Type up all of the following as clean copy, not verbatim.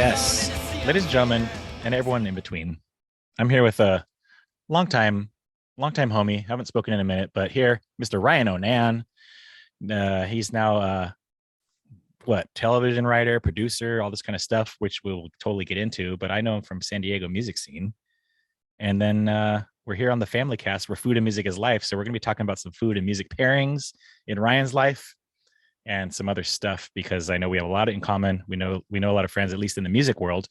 Yes, ladies and gentlemen, and everyone in between. I'm here with a longtime homie. Haven't spoken in a minute, but here, Mr. ryanonan. He's now television writer, producer, all this kind of stuff, which we'll totally get into. But I know him from San Diego music scene. And then we're here on the Family Cast, where food and music is life. So we're gonna be talking about some food and music pairings in Ryan's life and some other stuff, because I know we have a lot in common. We know a lot of friends, at least in the music world.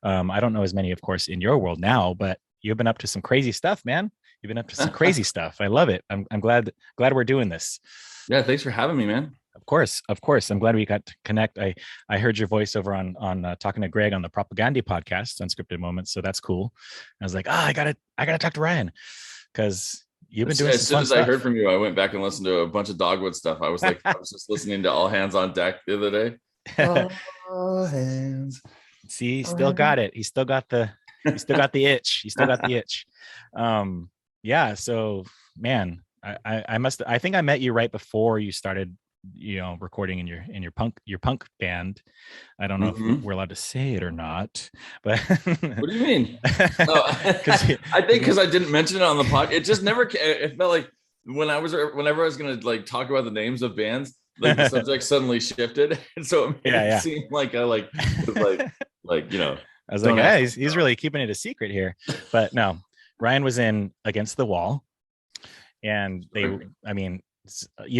I don't know as many, of course, in your world now, but you've been up to some crazy stuff, man. You've been up to some crazy stuff. I love it. I'm glad we're doing this. Yeah, thanks for having me, man. Of course. I'm glad we got to connect. I heard your voice over on talking to Greg on the Propaganda podcast, Unscripted Moments. So that's cool. I was like, I gotta talk to Ryan, because you've been doing as soon as stuff. I heard from you, I went back and listened to a bunch of Dogwood stuff. I was like, I was just listening to All Hands on Deck the other day. All hands. See, still got it. He still got the itch. He still got the itch. Yeah. So, man, I think I met you right before you started, recording in your punk band. I don't know if we're allowed to say it or not, but what do you mean? I think because I didn't mention it on the pod, it just never. It felt like whenever I was gonna like talk about the names of bands, like the subject suddenly shifted, and so it made it seem like I was I was like, hey, he's really keeping it a secret here, but no. Ryan was in Against the Wall, and you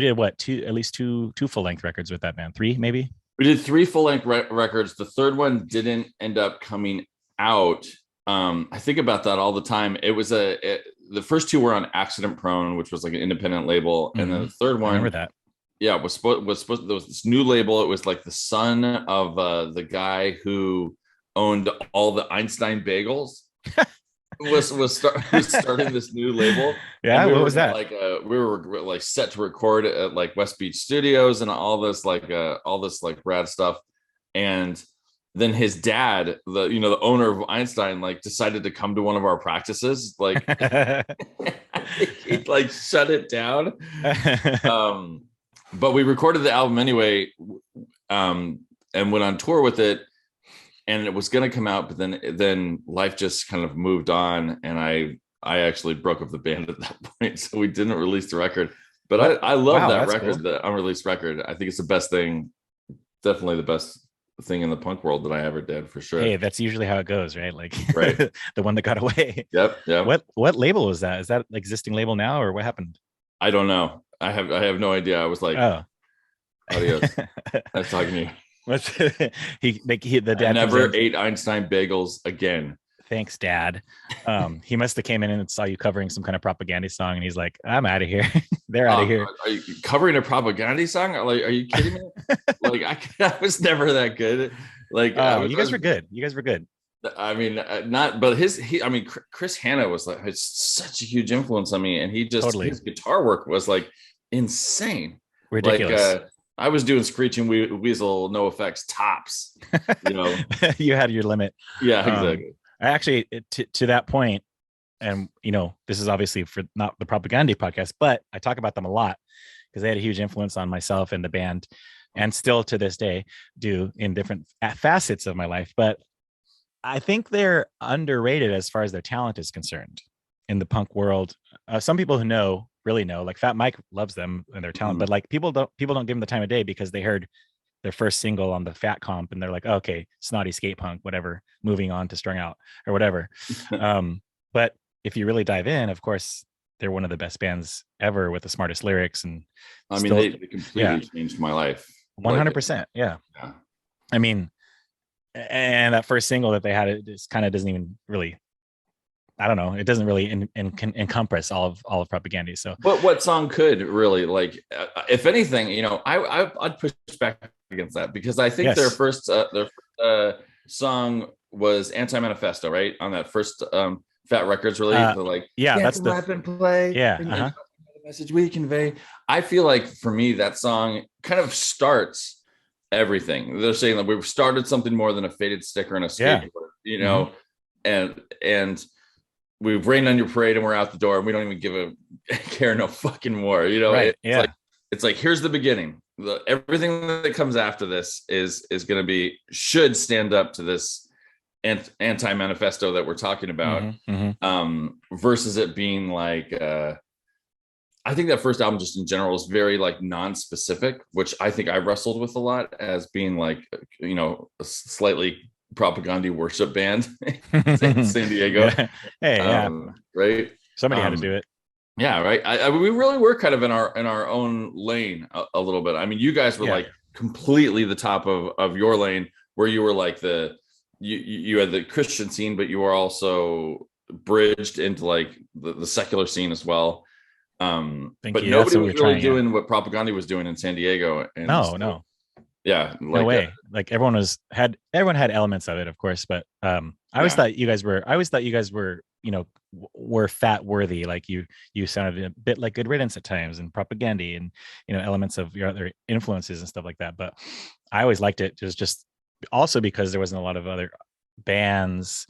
did what? At least two full-length records with that band. 3 maybe? We did 3 full-length records. The third one didn't end up coming out. I think about that all the time. It was the first 2 were on Accident Prone, which was like an independent label, and then the third one, I remember that. Yeah, was supposed. There was this new label. It was like the son of the guy who owned all the Einstein bagels. was starting this new label. Yeah, what was that? Like we were like set to record at like West Beach Studios and all this rad stuff. And then his dad, the owner of Einstein, like decided to come to one of our practices. Like he like shut it down. But we recorded the album anyway, and went on tour with it. And it was going to come out, but then life just kind of moved on, and I actually broke up the band at that point, so we didn't release the record. But I love that record, cool. The unreleased record. I think it's the best thing, definitely the best thing in the punk world that I ever did, for sure. Hey, that's usually how it goes, right? Like, right. The one that got away. Yep. What label was that? Is that an existing label now, or what happened? I don't know. I have no idea. I was like, adios. Nice talking to you. The dad never ate Einstein bagels again. Thanks, Dad. He must have came in and saw you covering some kind of propaganda song, and he's like, "I'm out of here." They're out of here. Are you covering a propaganda song? Like, are you kidding me? Like, I was never that good. Like, you guys were good. You guys were good. I mean, not, but Chris Hanna was like such a huge influence on me, and his guitar work was like insane, ridiculous. Like, I was doing Screeching Weasel, No Effects tops. You had your limit. Yeah, exactly. I actually, to that point, and this is obviously for not the Propaganda podcast, but I talk about them a lot because they had a huge influence on myself and the band, and still to this day do in different facets of my life. But I think they're underrated as far as their talent is concerned in the punk world. Some people who really know, like Fat Mike loves them and their talent, but like people don't give them the time of day because they heard their first single on the Fat Comp and they're like, okay, snotty skate punk, whatever, moving on to Strung Out or whatever. But if you really dive in, of course, they're one of the best bands ever with the smartest lyrics. And they completely changed my life. 100%. Yeah. I mean, and that first single that they had, it just kind of doesn't even really, I don't know. It doesn't really encompass all of Propaganda. So, what song could really, like, if anything, I'd push back against that, because I think their first song was Anti-Manifesto, right? On that first Fat Records release, that's the rap and play. Yeah, the message we convey. I feel like for me, that song kind of starts everything. They're saying that we've started something more than a faded sticker and a skateboard, and we've rained on your parade and we're out the door and we don't even care no fucking more, Right. It's like here's the beginning, everything that comes after this is going to be, should stand up to this anti-manifesto that we're talking about, versus it being like, I think that first album just in general is very like non-specific, which I think I wrestled with a lot as being like, a slightly propaganda worship band in San Diego. Yeah. Hey, yeah. Right. Somebody had to do it. Yeah, right. We really were kind of in our own lane a little bit. I mean, you guys were like completely the top of your lane, where you were like you had the Christian scene, but you were also bridged into like the secular scene as well. But nobody was really doing what propaganda was doing in San Diego. And no. Yeah, like, no way. Like everyone had elements of it, of course, but I always thought you guys were, were fat worthy. Like you sounded a bit like Good Riddance at times, and propaganda, and elements of your other influences and stuff like that. But I always liked it. It was just also because there wasn't a lot of other bands.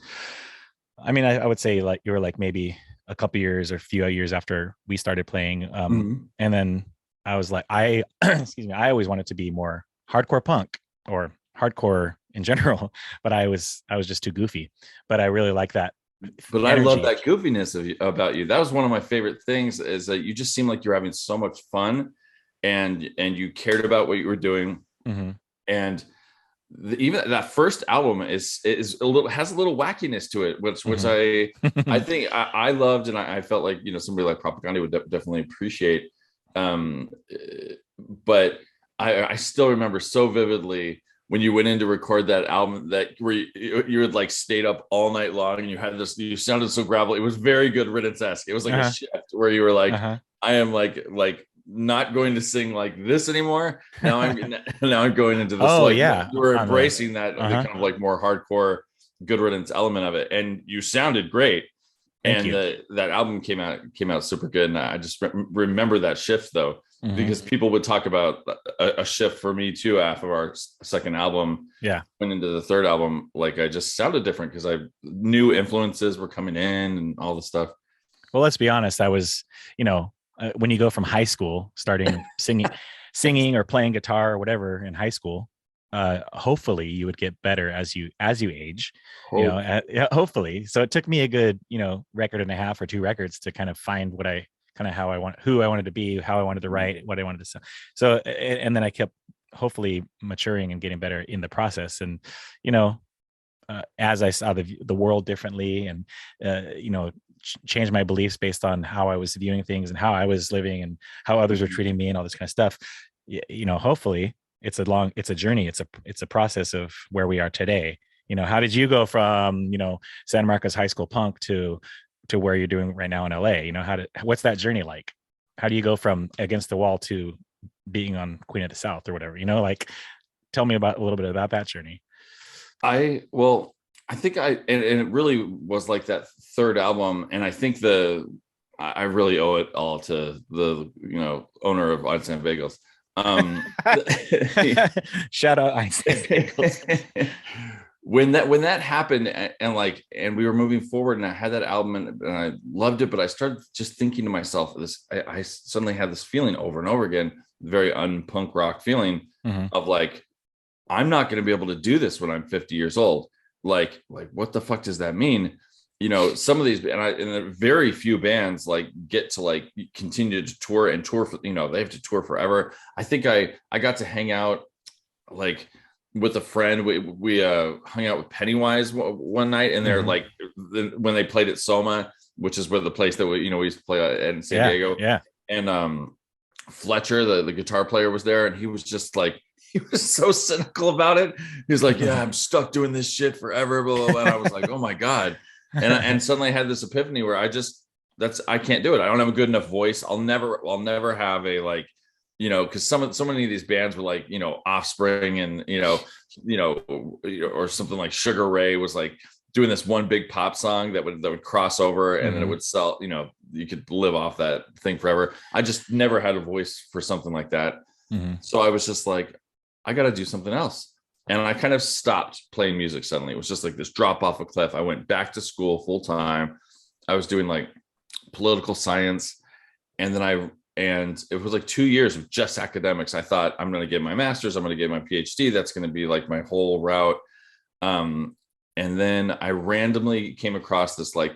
I mean, I would say like you were like maybe a couple years or a few years after we started playing. And then I was like, excuse me, I always wanted to be more hardcore punk or hardcore in general, but I was just too goofy. But I really like that. But energy. I love that goofiness about you. That was one of my favorite things, is that you just seemed like you're having so much fun, and you cared about what you were doing. And even that first album is a little, has a little wackiness to it, which I think I loved, and I felt like somebody like Propaganda would definitely appreciate. But I still remember so vividly when you went in to record that album, that where you had like stayed up all night long, and you sounded so gravelly. It was very Good Riddance-esque. It was like a shift where you were like, I am like not going to sing like this anymore. Now I'm going into this. You were embracing that kind of like more hardcore Good Riddance element of it, and you sounded great. That album came out super good, and I just remember that shift though, because people would talk about a shift for me too after our second album. Went into the third album, like I just sounded different because new influences were coming in and all the stuff. Well, let's be honest. I was, when you go from high school, starting singing or playing guitar or whatever in high school, hopefully you would get better as you age. Hopefully. So it took me a good record and a half or 2 records to kind of find what I kind of who I wanted to be, how I wanted to write, what I wanted to say. So and then I kept hopefully maturing and getting better in the process. And as I saw the world differently, and change my beliefs based on how I was viewing things and how I was living and how others were treating me and all this kind of stuff, hopefully it's a journey. It's a process of where we are today. How did you go from, San Marcos high school punk to where you're doing right now in LA? What's that journey like? How do you go from Against the Wall to being on Queen of the South or whatever, tell me a little bit about that journey. I think and it really was like that third album. And I think I really owe it all to the, owner of Einstein Bagels. Shout out Einstein Bagels. When that happened, and we were moving forward, and I had that album and I loved it, but I started just thinking to myself, I suddenly had this feeling over and over again, very un-punk rock feeling of like, I'm not going to be able to do this when I'm 50 years old. Like what the fuck does that mean? Some of these, and very few bands like get to like continue to tour for, they have to tour forever. I think I got to hang out like with a friend. We hung out with Pennywise one night, and they're like, when they played at Soma, which is where the place that we used to play in San Diego. And Fletcher, the guitar player, was there, and he was just like, he was so cynical about it. He was like, I'm stuck doing this shit forever, blah, blah, blah. And I was like, oh my God. And suddenly I had this epiphany where I can't do it. I don't have a good enough voice. I'll never have a like, because so many of these bands were like, Offspring and, or something like Sugar Ray was like doing this one big pop song that would cross over, and then it would sell, you could live off that thing forever. I just never had a voice for something like that. So I was just like, I got to do something else. And I kind of stopped playing music suddenly. It was just like this drop off a cliff. I went back to school full time. I was doing like political science. And then and it was like 2 years of just academics. I thought, I'm going to get my master's, I'm going to get my PhD. That's going to be like my whole route. And then I randomly came across this like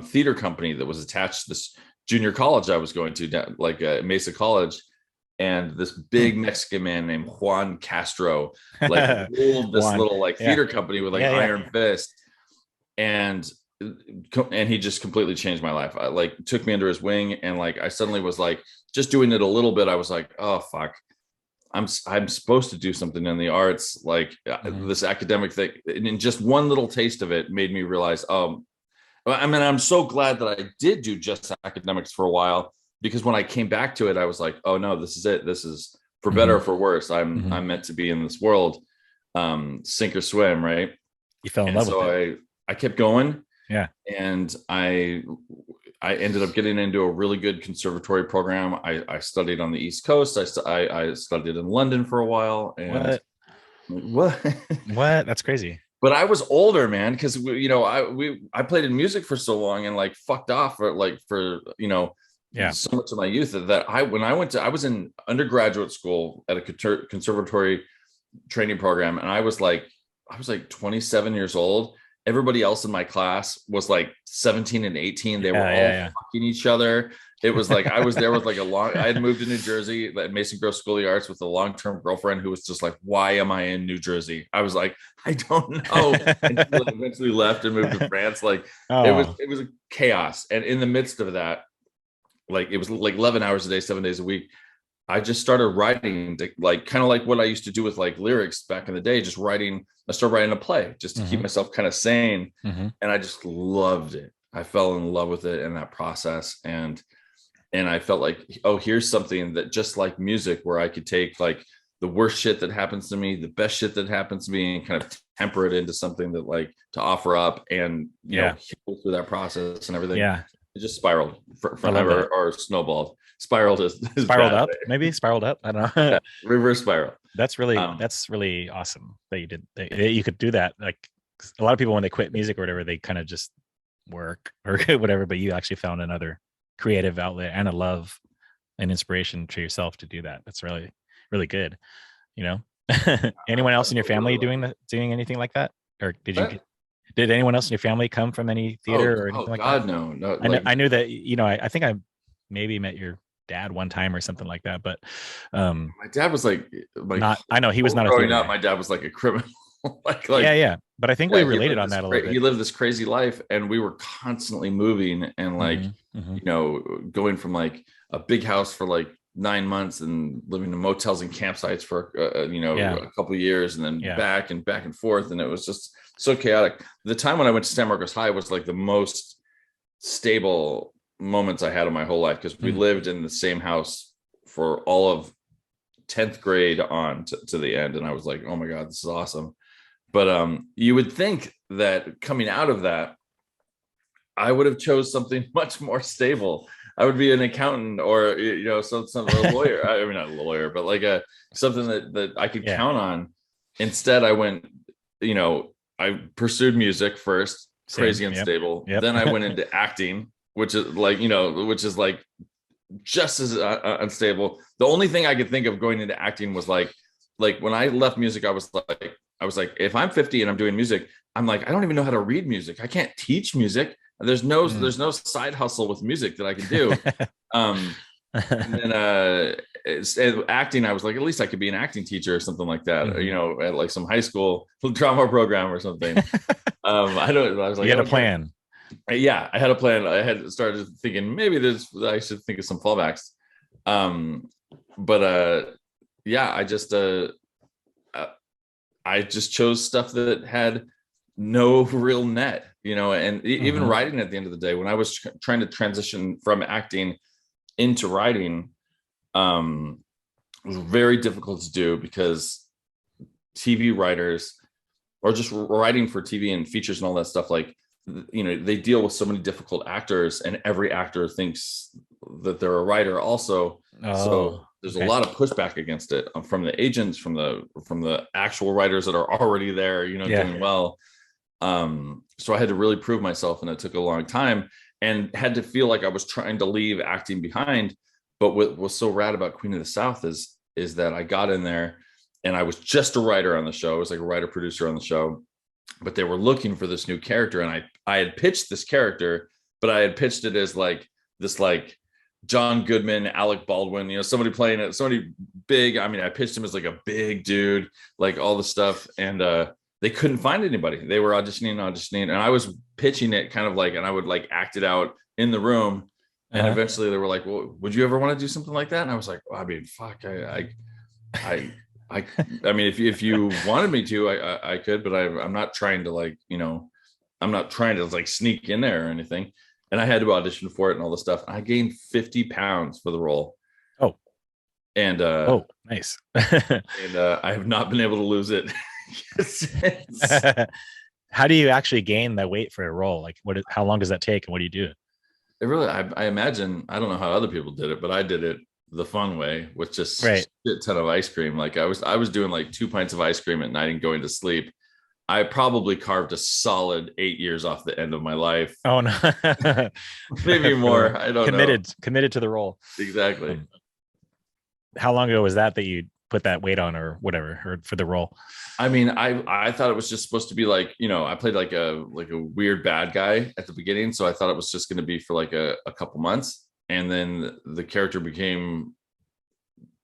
theater company that was attached to this junior college I was going to, like Mesa College. And this big Mexican man named Juan Castro like ruled this little like theater company with like iron fist. And he just completely changed my life. I like took me under his wing, and like I suddenly was like just doing it a little bit. I was like, oh fuck, I'm supposed to do something in the arts, like this academic thing. And just one little taste of it made me realize, I mean, I'm so glad that I did do just academics for a while, because when I came back to it, I was like, oh no, this is it. This is for better or for worse. I'm meant to be in this world, sink or swim, right? You fell in love with it. I kept going. Yeah. And I ended up getting into a really good conservatory program. I studied on the East Coast. I studied in London for a while. And what? That's crazy. But I was older, man, because I played in music for so long and like fucked off for so much of my youth that I was in undergraduate school at a conservatory training program, and I was like 27 years old. Everybody else in my class was like 17 and 18. They were all fucking each other. It was like I was there with like I had moved to New Jersey at Mason Grove School of the Arts with a long-term girlfriend who was just like, why am I in New Jersey? I was like, I don't know. And she eventually left and moved to France. Like it was a chaos. And in the midst of that, like it was like 11 hours a day, 7 days a week. I just started writing, like kind of like what I used to do with like lyrics back in the day, just writing. I started writing a play just to keep myself kind of sane. And I just loved it. I fell in love with it in that process. And I felt like, oh, here's something that just like music, where I could take like the worst shit that happens to me, the best shit that happens to me, and kind of temper it into something that like to offer up and, you know, heal through that process and everything. Yeah. It just spiraled forever, or snowballed. Spiraled up, maybe spiraled up. I don't know. Reverse spiral. That's really awesome that you did. You could do that. Like a lot of people, when they quit music or whatever, they kind of just work or whatever. But you actually found another creative outlet and a love and inspiration to yourself to do that. That's really, really good. You know, anyone else in your family doing anything like that, or did anyone else in your family come from any theater or anything like that? No. I knew that, I think I maybe met your dad one time or something like that, but my dad was like not, I know he was not a theater guy. My dad was like a criminal. yeah. But I think we related on that a little bit. He lived this crazy life, and we were constantly moving and like, going from like a big house for like 9 months and living in motels and campsites for, a couple of years, and then back and forth. And it was just so chaotic. The time when I went to San Marcos High was like the most stable moments I had in my whole life, because we lived in the same house for all of 10th grade on to the end. And I was like, oh my God, this is awesome. But you would think that coming out of that, I would have chose something much more stable. I would be an accountant or, some a lawyer. I mean, not a lawyer, but like something that I could count on. Instead, I went, I pursued music first, crazy unstable. Yep. Then I went into acting, which is like just as unstable. The only thing I could think of going into acting was like when I left music, I was like, if I'm 50 and I'm doing music, I'm like, I don't even know how to read music. I can't teach music. There's no side hustle with music that I can do. And then acting, I was like, at least I could be an acting teacher or something like that, or, at like some high school drama program or something. I was like, you had a plan. Yeah, I had a plan. I had started thinking maybe I should think of some fallbacks. I just chose stuff that had no real net, and even writing at the end of the day, when I was trying to transition from acting into writing, it was very difficult to do, because TV writers, or just writing for TV and features and all that stuff, like, they deal with so many difficult actors, and every actor thinks that they're a writer also. So there's a lot of pushback against it from the agents, from the actual writers that are already there, doing well. So I had to really prove myself, and it took a long time, and had to feel like I was trying to leave acting behind. But what was so rad about Queen of the South is that I got in there and I was just a writer on the show. I was like a writer producer on the show, but they were looking for this new character. And I had pitched this character, but I had pitched it as like this, like John Goodman, Alec Baldwin, you know, somebody playing it, somebody big. I mean, I pitched him as like a big dude, like all the stuff. And they couldn't find anybody. They were auditioning. And I was pitching it kind of like, and I would like act it out in the room. And eventually they were like, well, would you ever want to do something like that? And I was like, well, I mean, fuck, I mean, if you wanted me to, I could, but I'm not trying to like, you know, I'm not trying to like sneak in there or anything. And I had to audition for it and all this stuff. I gained 50 pounds for the role. Oh, and nice. And I have not been able to lose it since. How do you actually gain that weight for a role? Like, how long does that take, and what do you do? It really, I imagine, I don't know how other people did it, but I did it the fun way with just a ton of ice cream. Like I was doing like 2 pints of ice cream at night and going to sleep. I probably carved a solid 8 years off the end of my life. Oh no. Maybe more. I don't know. Committed to the role. Exactly. How long ago was that you put that weight on or whatever, or for the role? I mean, I thought it was just supposed to be like, you know, I played like a weird bad guy at the beginning. So I thought it was just going to be for like a couple months. And then the character became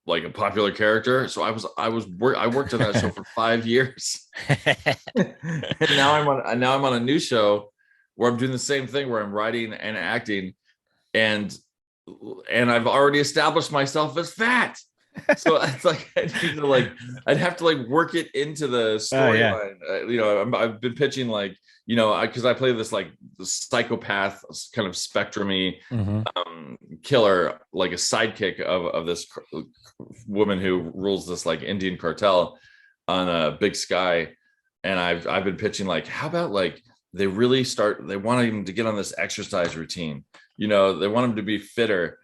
like a popular character. So I worked on that show for 5 years. And now I'm on a new show where I'm doing the same thing, where I'm writing and acting, and I've already established myself as fat. So it's like I'd have to like work it into the storyline. You know, I've been pitching like, you know, because I play this like the psychopath kind of spectrumy killer, like a sidekick of this woman who rules this like Indian cartel on a big sky. And I've been pitching like, how about like they want him to get on this exercise routine. You know, they want him to be fitter.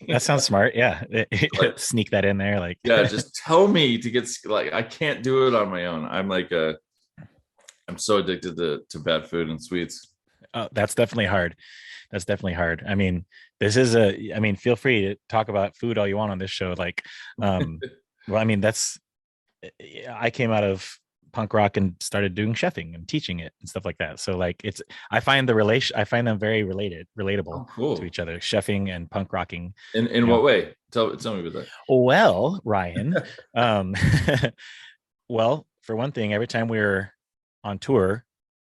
That sounds smart. Yeah. Like, sneak that in there. Like, yeah, just tell me to get, like, I can't do it on my own. I'm like, I'm so addicted to bad food and sweets. Oh, that's definitely hard. I mean, feel free to talk about food all you want on this show. Like, well, I mean, I came out of punk rock and started doing chefing and teaching it and stuff like that. So like I find them very relatable to each other, chefing and punk rocking. In what way? Tell me about that. Well, Ryan, well, for one thing, every time we were on tour,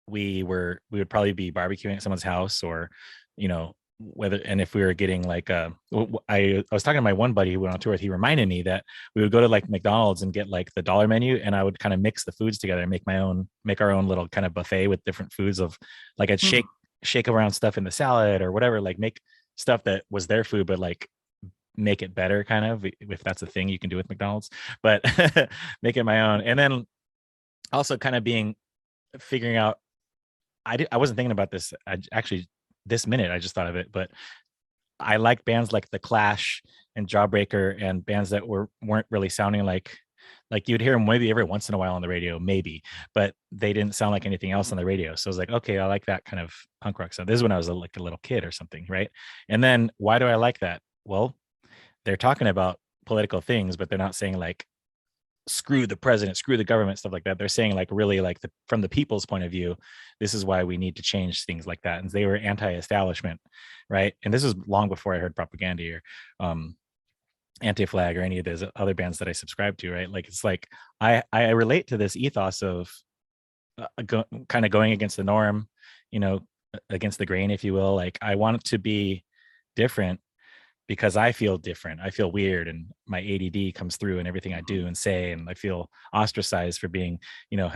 we would probably be barbecuing at someone's house, or, you know, if we were getting like I was talking to my one buddy who went on tour with, he reminded me that we would go to like McDonald's and get like the dollar menu, and I would kind of mix the foods together and make our own little kind of buffet with different foods of like I'd shake around stuff in the salad or whatever, like make stuff that was their food, but like make it better, kind of, if that's a thing you can do with McDonald's, but make it my own. And then also kind of figuring out, I wasn't thinking about this. This minute I just thought of it, but I like bands like The Clash and Jawbreaker, and bands that weren't really sounding like you'd hear them maybe every once in a while on the radio, maybe, but they didn't sound like anything else on the radio. So I was like, okay, I like that kind of punk rock stuff. This is when I was like a little kid or something, right? And then why do I like that? Well, they're talking about political things, but they're not saying like screw the president, screw the government, stuff like that. They're saying like really like from the people's point of view, this is why we need to change things like that. And they were anti-establishment, right? And this was long before I heard Propaganda or Anti-Flag or any of those other bands that I subscribe to, right? Like it's like I relate to this ethos of kind of going against the norm, you know, against the grain, if you will. Like I want it to be different because I feel different. I feel weird, and my ADD comes through in everything I do and say, and I feel ostracized for being, you know,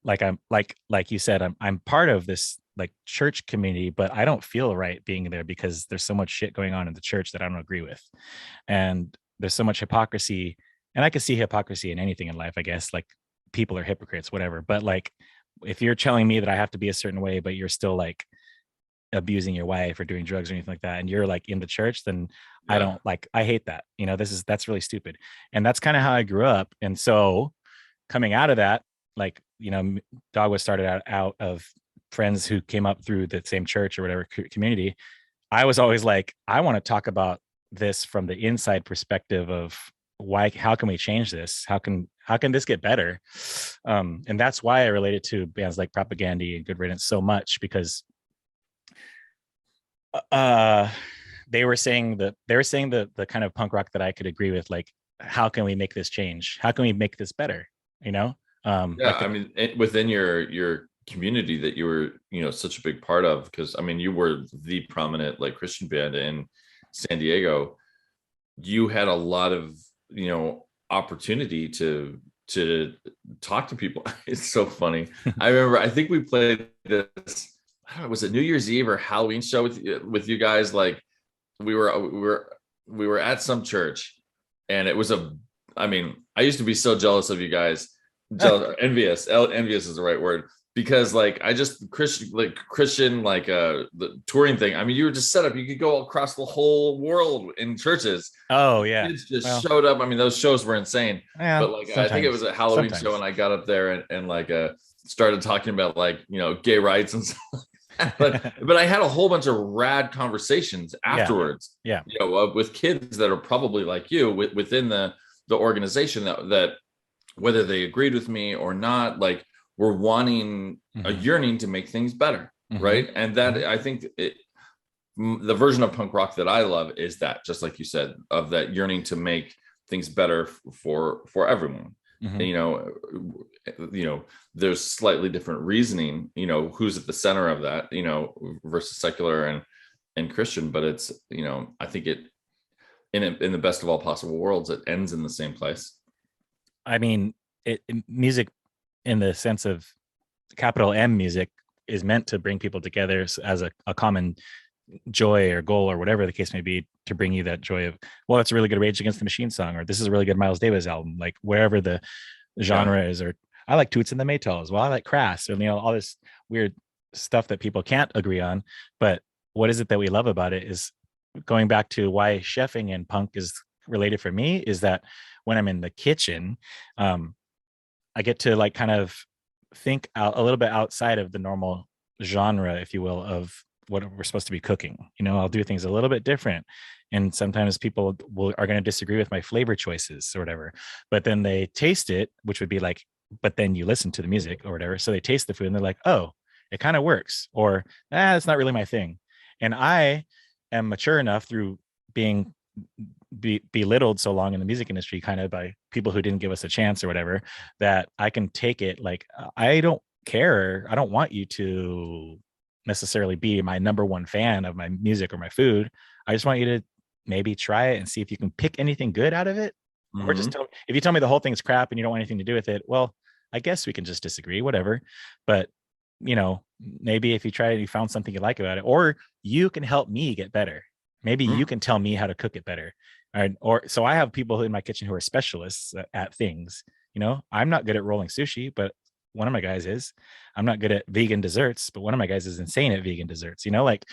like you said, I'm part of this like church community, but I don't feel right being there because there's so much shit going on in the church that I don't agree with, and there's so much hypocrisy, and I can see hypocrisy in anything in life, I guess. Like people are hypocrites, whatever. But like, if you're telling me that I have to be a certain way, but you're still like abusing your wife or doing drugs or anything like that, and you're like in the church, then yeah. I hate that, you know. That's really stupid. And that's kind of how I grew up. And so coming out of that, like, you know, Dog was started out of friends who came up through the same church or whatever community. I was always like, I want to talk about this from the inside perspective of how can we change this? How can this get better? And that's why I related to bands like Propaganda and Good Riddance so much, because they were saying the kind of punk rock that I could agree with, like, how can we make this change? How can we make this better? I mean, within your community that you were, such a big part of, because I mean, you were the prominent like Christian band in San Diego. You had a lot of, opportunity to talk to people. It's so funny. I remember, I think we played this, I don't know, was it New Year's Eve or Halloween show with you guys? Like we were at some church, and it was I mean, I used to be so jealous of you guys. Envious is the right word, because like I just Christian the touring thing. I mean, you were just set up, you could go across the whole world in churches. Oh yeah, kids just showed up. I mean, those shows were insane. Yeah, but like I think it was a Halloween show, and I got up there and like started talking about like gay rights and stuff like that. but I had a whole bunch of rad conversations afterwards, with kids that are probably like you within the organization that whether they agreed with me or not, like were wanting a yearning to make things better. Right. And that I think the version of punk rock that I love is that, just like you said, of that yearning to make things better for everyone. And, there's slightly different reasoning, who's at the center of that, versus secular and Christian, but it's, I think it in the best of all possible worlds, it ends in the same place. I mean, music, in the sense of capital M music, is meant to bring people together as a common joy or goal or whatever the case may be, to bring you that joy of, well, it's a really good Rage Against the Machine song, or this is a really good Miles Davis album, like wherever the genre is. Or I like Toots and the Maytals, well, I like Crass, or all this weird stuff that people can't agree on. But what is it that we love about it is, going back to why chefing and punk is related for me, is that when I'm in the kitchen, I get to like kind of think out a little bit outside of the normal genre, if you will, of what we're supposed to be cooking. I'll do things a little bit different, and sometimes people are going to disagree with my flavor choices or whatever, but then they taste it, which would be like, but then you listen to the music or whatever, so they taste the food and they're like, oh, it kind of works, or it's not really my thing. And I am mature enough, through being belittled so long in the music industry, kind of by people who didn't give us a chance or whatever, that I can take it like, I don't care. I don't want you to necessarily be my number one fan of my music or my food. I just want you to maybe try it and see if you can pick anything good out of it. Or just if you tell me the whole thing's crap and you don't want anything to do with it, well, I guess we can just disagree, whatever. But maybe if you try it, you found something you like about it, or you can help me get better. Maybe you can tell me how to cook it better. Or so I have people in my kitchen who are specialists at things. I'm not good at rolling sushi, but one of my guys is. I'm not good at vegan desserts, but one of my guys is insane at vegan desserts. Like,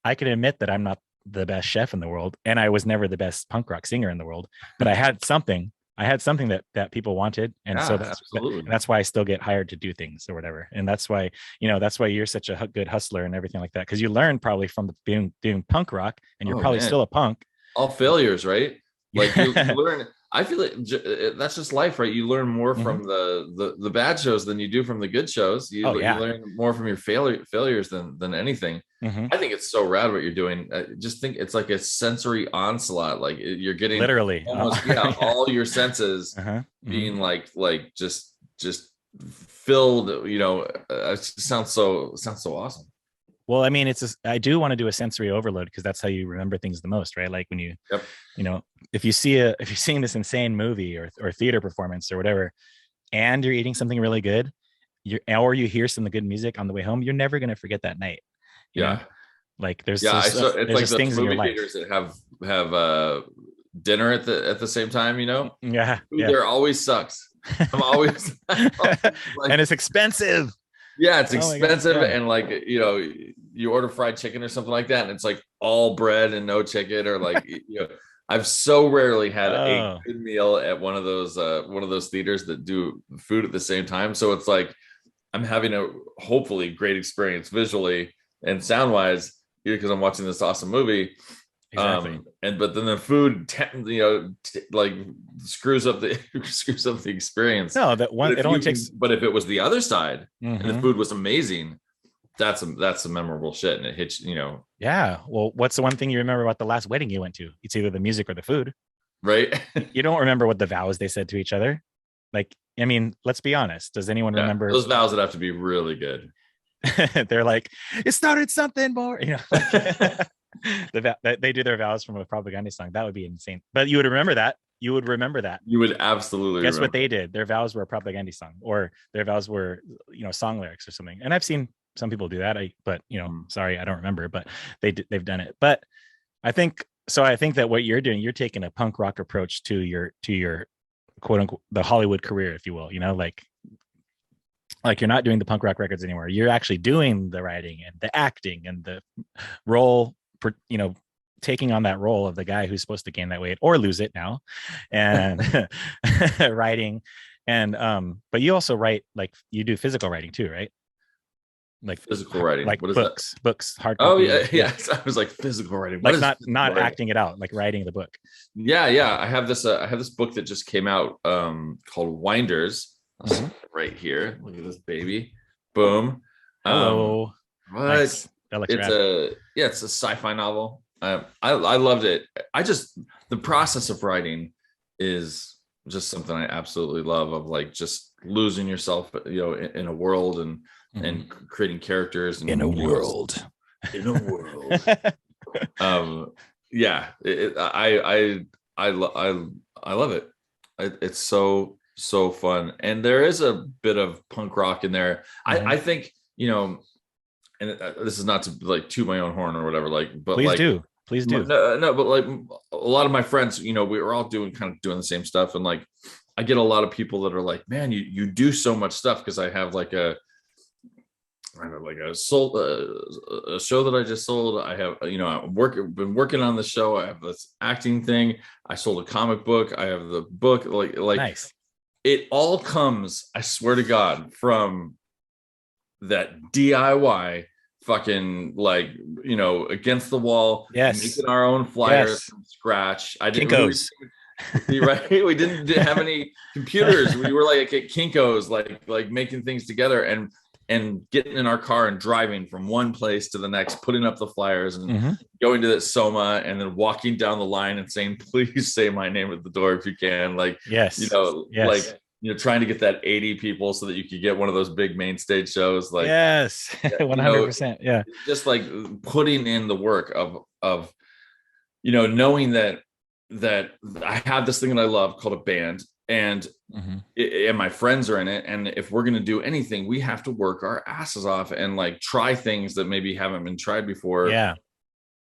I can admit that I'm not the best chef in the world, and I was never the best punk rock singer in the world, but I had something that people wanted. And so that's why I still get hired to do things or whatever. And that's why you're such a good hustler and everything like that, because you learn probably from doing punk rock, and you're probably still a punk. All failures, right? Like you learn. I feel like that's just life, right? You learn more from the bad shows than you do from the good shows. You learn more from your failures than anything. I think it's so rad what you're doing. Just think, it's like a sensory onslaught. Like you're getting literally almost all your senses being like just filled. It sounds so awesome. Well, I mean, I do want to do a sensory overload, because that's how you remember things the most, right? Like when you, if you're seeing this insane movie or theater performance or whatever, and you're eating something really good, or you hear some good music on the way home, you're never going to forget that night. You know? Like there's it's like those things movie theaters that have dinner at the same time. There always sucks. I'm always and it's expensive. Yeah, it's expensive. And like, you order fried chicken or something like that, and it's like all bread and no chicken, or like, I've so rarely had a good meal at one of those theaters that do food at the same time. So it's like, I'm having a hopefully great experience visually and sound wise, because I'm watching this awesome movie. Exactly. But then the food, like screws up the experience. No, that one, it only takes. But if it was the other side and the Mhm. food was amazing, that's some memorable shit, and it hits. Yeah. Well, what's the one thing you remember about the last wedding you went to? It's either the music or the food. Right. You don't remember what the vows they said to each other. Like, I mean, let's be honest. Does anyone remember? Those vows would have to be really good. They're like, it started something more. Like, they do their vows from a propaganda song. That would be insane. But you would remember that. You would remember that. You would absolutely. Guess what they did? Their vows were a propaganda song, or their vows were, song lyrics or something. And I've seen some people do that. But sorry, I don't remember. But they've done it. But I think that what you're doing, you're taking a punk rock approach to your quote unquote the Hollywood career, if you will. Like you're not doing the punk rock records anymore. You're actually doing the writing and the acting and the role, taking on that role of the guy who's supposed to gain that weight or lose it now, and writing. And but you also write, like you do physical writing too, right? Like physical writing, like what is books, hard. Oh yeah. I was like physical writing, like not acting it out, like writing the book. Yeah. I have this book that just came out called Winders. Right here. Look at this baby. Boom. Hello. What? Nice. That looks rad. It's a sci-fi novel. I loved it. The process of writing is just something I absolutely love, of like just losing yourself, in a world and creating characters and in a world. Yeah, I love it. It's so fun, and there is a bit of punk rock in there. I think, and this is not to like toot my own horn or whatever, but please do. No, but like a lot of my friends, we were all doing the same stuff, and like I get a lot of people that are like, man, you do so much stuff, because I have like a show that I just sold. I have, been working on the show. I have this acting thing. I sold a comic book. I have the book. Like nice. It all comes, I swear to God, from that DIY fucking, like, against the wall. Yes. Making our own flyers from scratch. I didn't. Kinko's. Right. We didn't have any computers. We were like at Kinko's, like making things together and getting in our car and driving from one place to the next, putting up the flyers and going to that Soma, and then walking down the line and saying, please say my name at the door if you can. Like, yes. Like, trying to get that 80 people so that you could get one of those big main stage shows. Like, yes, 100%. Yeah. Just like putting in the work of, knowing that I have this thing that I love called a band, and and my friends are in it, and if we're going to do anything, we have to work our asses off and like try things that maybe haven't been tried before. Yeah.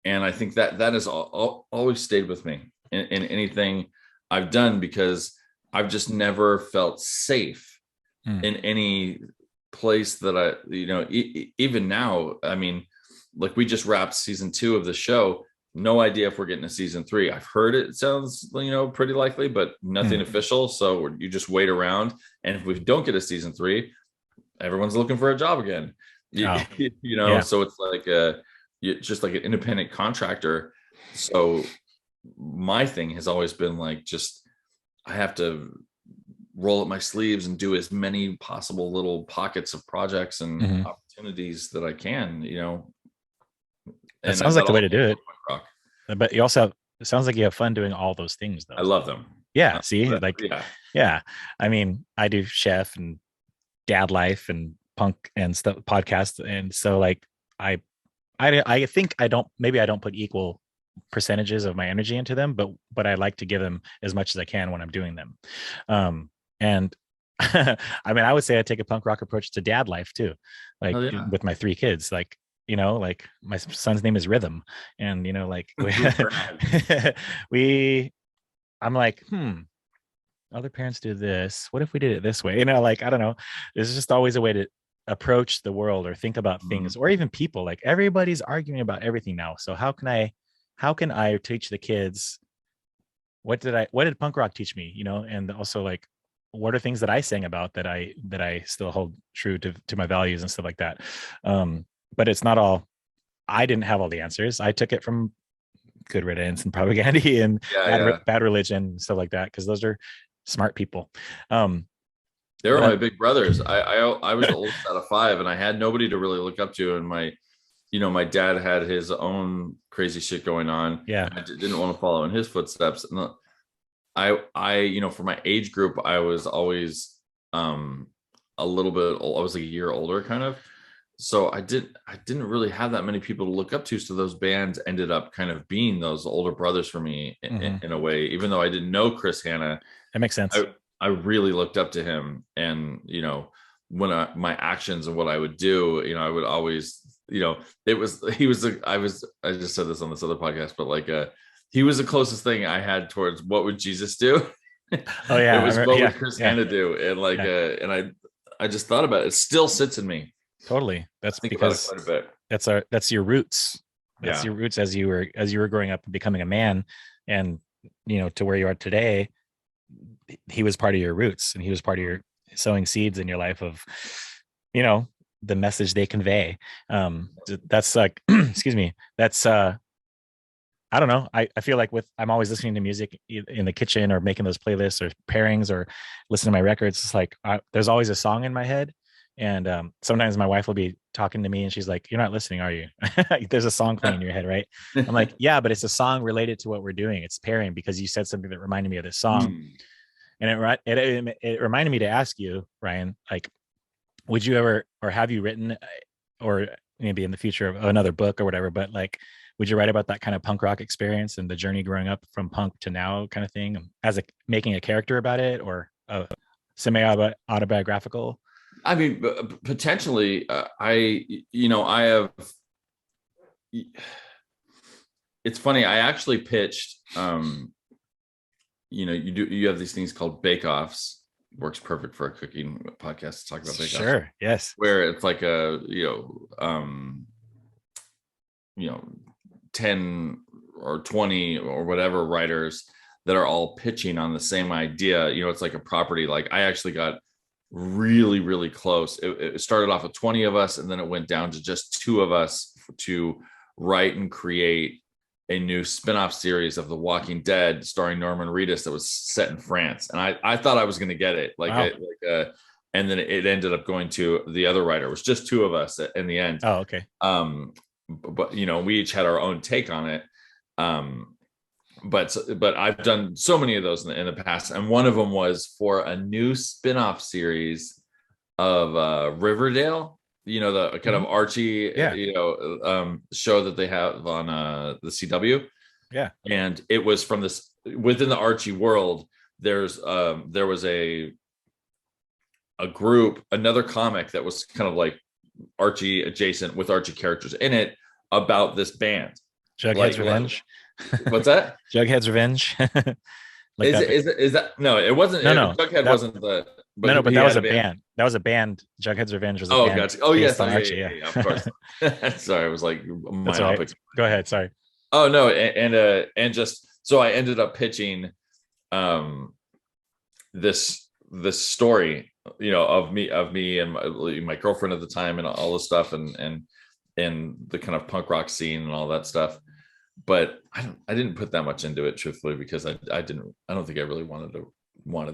And I think that has always stayed with me in anything I've done, because I've just never felt safe in any place that I, even now. I mean, like, we just wrapped season 2 of the show. No idea if we're getting a season 3. I've heard it sounds, pretty likely, but nothing official. So you just wait around. And if we don't get a season 3, everyone's looking for a job again. So it's like just like an independent contractor. So my thing has always been like, just, I have to roll up my sleeves and do as many possible little pockets of projects and opportunities that I can, That sounds like the way to do it. But you also it sounds like you have fun doing all those things, though. I love them. Yeah. See, yeah. I mean, I do chef and dad life and punk and stuff, podcast. And so like, I think I don't put equal percentages of my energy into them, but I like to give them as much as I can when I'm doing them. And I mean, I would say I take a punk rock approach to dad life too, like with my 3 kids, like, like my son's name is Rhythm, and like I'm like, other parents do this. What if we did it this way? Like, I don't know. There's just always a way to approach the world or think about things, or even people. Like, everybody's arguing about everything now. So how can I teach the kids what did punk rock teach me? And also, like, what are things that I sang about that I still hold true to my values and stuff like that. But it's not all. I didn't have all the answers. I took it from Good Riddance and Propaganda and Yeah. bad Religion and stuff like that, because those are smart people. They were but my big brothers. I was the oldest out of five, and I had nobody to really look up to. And my dad had his own crazy shit going on. Yeah. And I didn't want to follow in his footsteps. And for my age group, I was always a little bit old. I was like a year older, kind of. So I didn't really have that many people to look up to. So those bands ended up kind of being those older brothers for me in a way. Even though I didn't know Chris Hanna, that makes sense. I really looked up to him, and when my actions and what I would do, I would always, I just said this on this other podcast, but like he was the closest thing I had towards what would Jesus do. Oh yeah, it was what would Chris Hanna do, and like and I just thought about it. It still sits in me. Totally. That's because quite a bit. That's your roots. That's your roots as you were growing up and becoming a man, and to where you are today. He was part of your roots, and he was part of your sowing seeds in your life of the message they convey. That's like excuse me, that's I don't know, I feel like I'm always listening to music in the kitchen or making those playlists or pairings or listening to my records. It's like there's always a song in my head. And sometimes my wife will be talking to me and she's like, "You're not listening, are you?" There's a song playing in your head, right? I'm like, yeah, but it's a song related to what we're doing. It's pairing because you said something that reminded me of this song. And it reminded me to ask you, Ryan, like, would you ever, or have you written, or maybe in the future, another book or whatever, but like, would you write about that kind of punk rock experience and the journey growing up from punk to now kind of thing, as making a character about it, or a semi-autobiographical? I mean, potentially, I have. It's funny. I actually pitched. You have these things called bake-offs. Works perfect for a cooking podcast to talk about bake-offs. Sure. Yes. Where it's like 10 or 20 or whatever writers that are all pitching on the same idea. It's like a property. Like I actually got really, really close. It started off with 20 of us, and then it went down to just 2 of us to write and create a new spin-off series of The Walking Dead starring Norman Reedus that was set in France. And I thought I was going to get it. Wow. And then it ended up going to the other writer. It was just 2 of us in the end. Oh, okay. But we each had our own take on it. But I've done so many of those in the past, and one of them was for a new spin-off series of Riverdale. The kind of Archie, show that they have on the CW. Yeah, and it was from this within the Archie world. There was a group, another comic that was kind of like Archie adjacent with Archie characters in it about this band. Jughead's Revenge. What's that? Jughead's Revenge. Is that no? It wasn't. No. Jughead wasn't the. But that was a band. That was a band. Jughead's Revenge was a band. Gotcha. Oh, yes. Archie, yeah, of course. Sorry, I was like myopic. Right. Go ahead. Sorry. Oh no, and just so I ended up pitching, this story, of me and my girlfriend at the time and all the stuff and the kind of punk rock scene and all that stuff. But I didn't put that much into it, truthfully, because I don't think I really wanted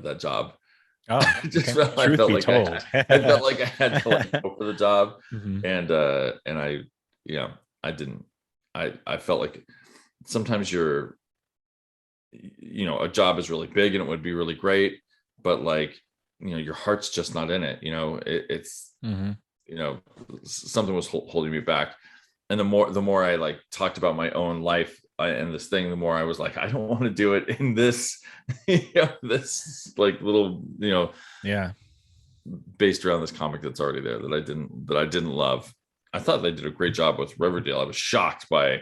that job. Oh, I just felt like I felt like I had to go for the job. Mm-hmm. And I didn't. I felt like sometimes a job is really big and it would be really great, but your heart's just not in it. It's mm-hmm. Something was holding me back. And the more I talked about my own life and this thing, the more I was like, I don't want to do it in this, this little, based around this comic that's already there that I didn't love. I thought they did a great job with Riverdale. I was shocked by,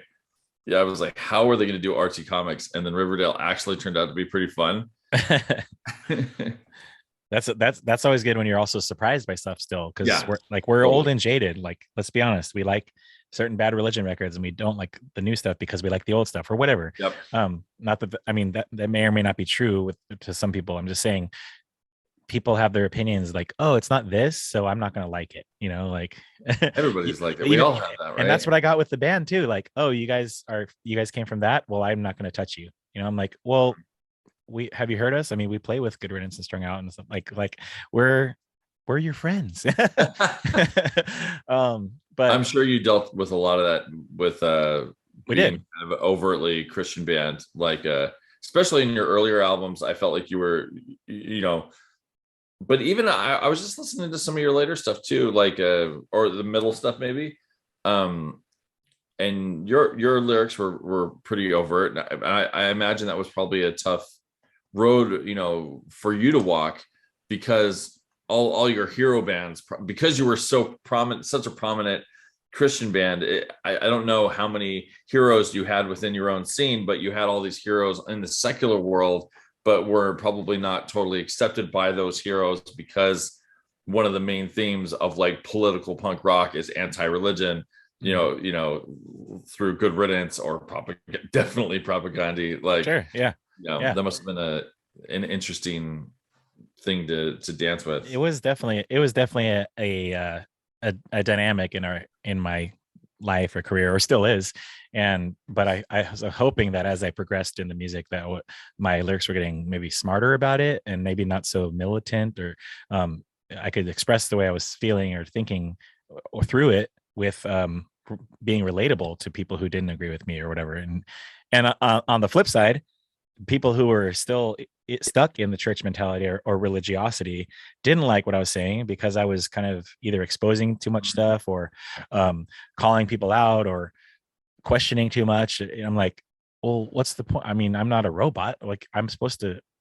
I was like, how are they going to do Archie comics? And then Riverdale actually turned out to be pretty fun. That's always good when you're also surprised by stuff still, because we're old and jaded. Let's be honest, we like certain Bad Religion records and we don't like the new stuff because we like the old stuff or whatever. Yep. Not that that may or may not be true to some people. I'm just saying people have their opinions like, oh, it's not this, so I'm not going to like it, like Everybody's like that. We even, all have that, right? and that's what I got with the band too. Like, oh, you guys came from that. Well, I'm not going to touch you. I'm like, well, have you heard us? I mean, we play with Good Riddance and Strung Out and stuff like we're your friends. But I'm sure you dealt with a lot of that with we being did kind of overtly Christian band, like especially in your earlier albums. I felt like you were, but even I was just listening to some of your later stuff too, like or the middle stuff maybe. And your lyrics were pretty overt. And I imagine that was probably a tough road, for you to walk, because all your hero bands, because you were so prominent, such a prominent Christian band. I don't know how many heroes you had within your own scene, but you had all these heroes in the secular world, but were probably not totally accepted by those heroes, because one of the main themes of like political punk rock is anti-religion, through Good Riddance or definitely Propaganda. Like, sure, yeah. That must have been an interesting thing to dance with. It was definitely a dynamic in my life or career, or still is. But I was hoping that as I progressed in the music, that my lyrics were getting maybe smarter about it, and maybe not so militant, or I could express the way I was feeling or thinking or through it with being relatable to people who didn't agree with me or whatever. And on the flip side, people who were still stuck in the church mentality or religiosity didn't like what I was saying, because I was kind of either exposing too much stuff or calling people out or questioning too much. And I'm like, well, what's the point? I mean, I'm not a robot. Like,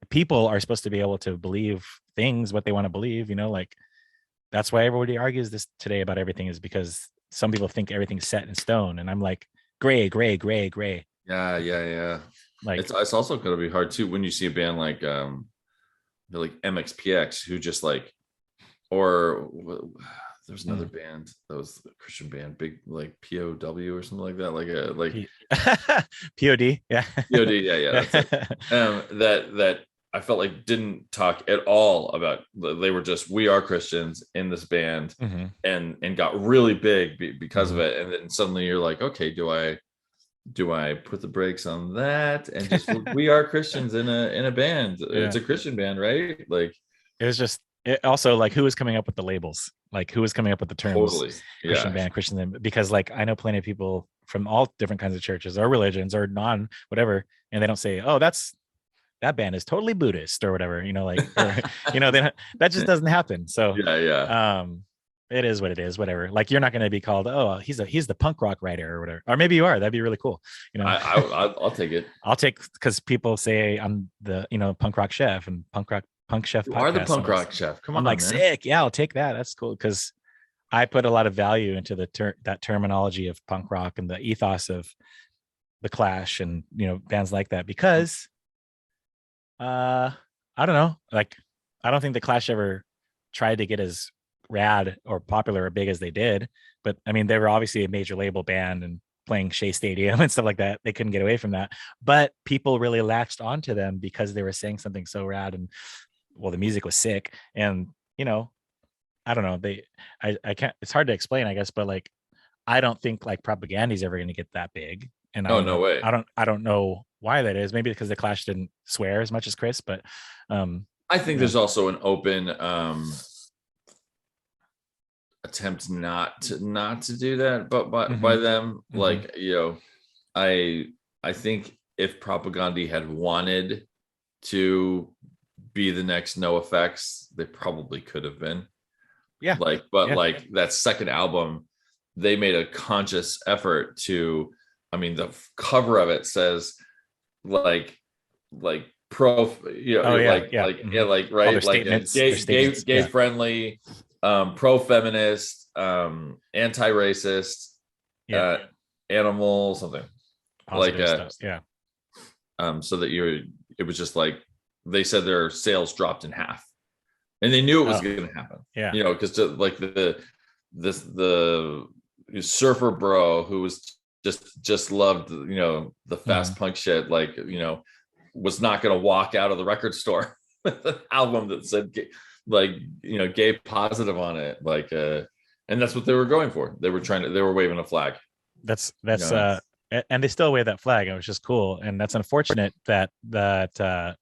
people are supposed to be able to believe things, what they want to believe, like that's why everybody argues this today about everything, is because some people think everything's set in stone. And I'm like, gray. Yeah. Like, it's also going to be hard too when you see a band like MXPX, who just like, or there's another band that was a Christian band, big like POW or something like that, POD, yeah. POD, yeah. That's it. That I felt like didn't talk at all about. They were just, we are Christians in this band, and got really big because of it. And then suddenly you're like, okay, do I put the brakes on that and just we are Christians in a band? Yeah. It's a Christian band, right? Like, it was just also like, who was coming up with the labels? Like, who was coming up with the terms? Totally. Christian band, Christian, because like I know plenty of people from all different kinds of churches or religions or non whatever, and they don't say, oh, that band is totally Buddhist or whatever, like, or, that just doesn't happen. So it is what it is, whatever. Like, you're not going to be called, oh, he's the punk rock writer or whatever, or maybe you are. That'd be really cool. I'll take it. I'll take, because people say I'm the punk rock chef and punk chef. You are the punk rock chef. Come on, I'm like, man. Sick. Yeah, I'll take that. That's cool, because I put a lot of value into that terminology of punk rock and the ethos of the Clash and bands like that, because I don't know, like, I don't think the Clash ever tried to get as rad or popular or big as they did, but I mean, they were obviously a major label band and playing Shea Stadium and stuff like that. They couldn't get away from that, but people really latched onto them because they were saying something so rad, and well, the music was sick. And I don't know, I can't, it's hard to explain, I guess, but like, I don't think like Propaganda is ever going to get that big. And no way. I don't know why that is. Maybe because the Clash didn't swear as much as Chris, but I think there's also an open attempt not to do that, but by them, like, I think if Propaganda had wanted to be the next NoFX, they probably could have been. Yeah. Like that second album, they made a conscious effort to, I mean, the cover of it says like pro, right, like gay friendly, pro-feminist, anti-racist, animal something. Positive like stuff. So that it was just like, they said their sales dropped in half, and they knew it was going to happen. Because like the surfer bro who was just loved the fast punk shit, like was not going to walk out of the record store with an album that said like, gay positive on it, like, and that's what they were going for. They were waving a flag. That's and they still wave that flag. It was just cool. And that's unfortunate that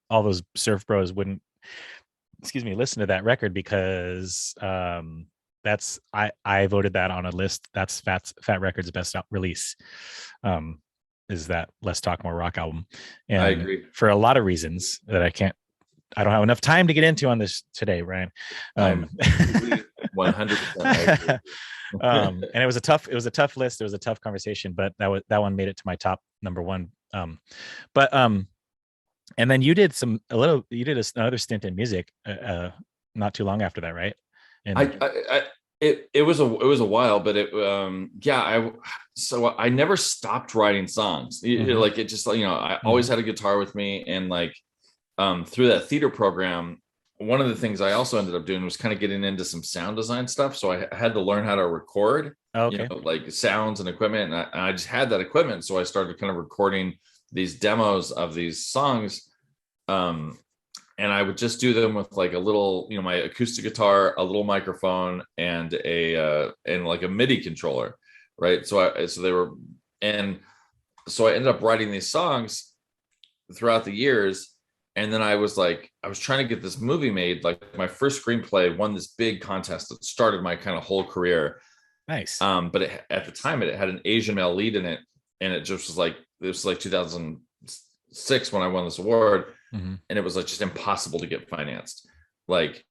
all those surf bros wouldn't, listen to that record, because that's I voted that on a list. That's Fat Record's best release. Is that Less Talk More Rock album. And I agree for a lot of reasons that I don't have enough time to get into on this today, Ryan. 100%. And it was a tough list. It was a tough conversation, but that one made it to my top number one. And then you did another stint in music not too long after that, right? And it was a while, but so I never stopped writing songs. Like, it just, I always had a guitar with me, and like through that theater program, one of the things I also ended up doing was kind of getting into some sound design stuff. So I had to learn how to record, like sounds and equipment. And I just had that equipment. So I started kind of recording these demos of these songs. And I would just do them with like a little, my acoustic guitar, a little microphone, and like a MIDI controller. Right. So I ended up writing these songs throughout the years. And then I was trying to get this movie made. Like, my first screenplay won this big contest that started my kind of whole career. Nice. But at the time, it had an Asian male lead in it. And it just was like, this was like 2006 when I won this award. And it was like just impossible to get financed. Like,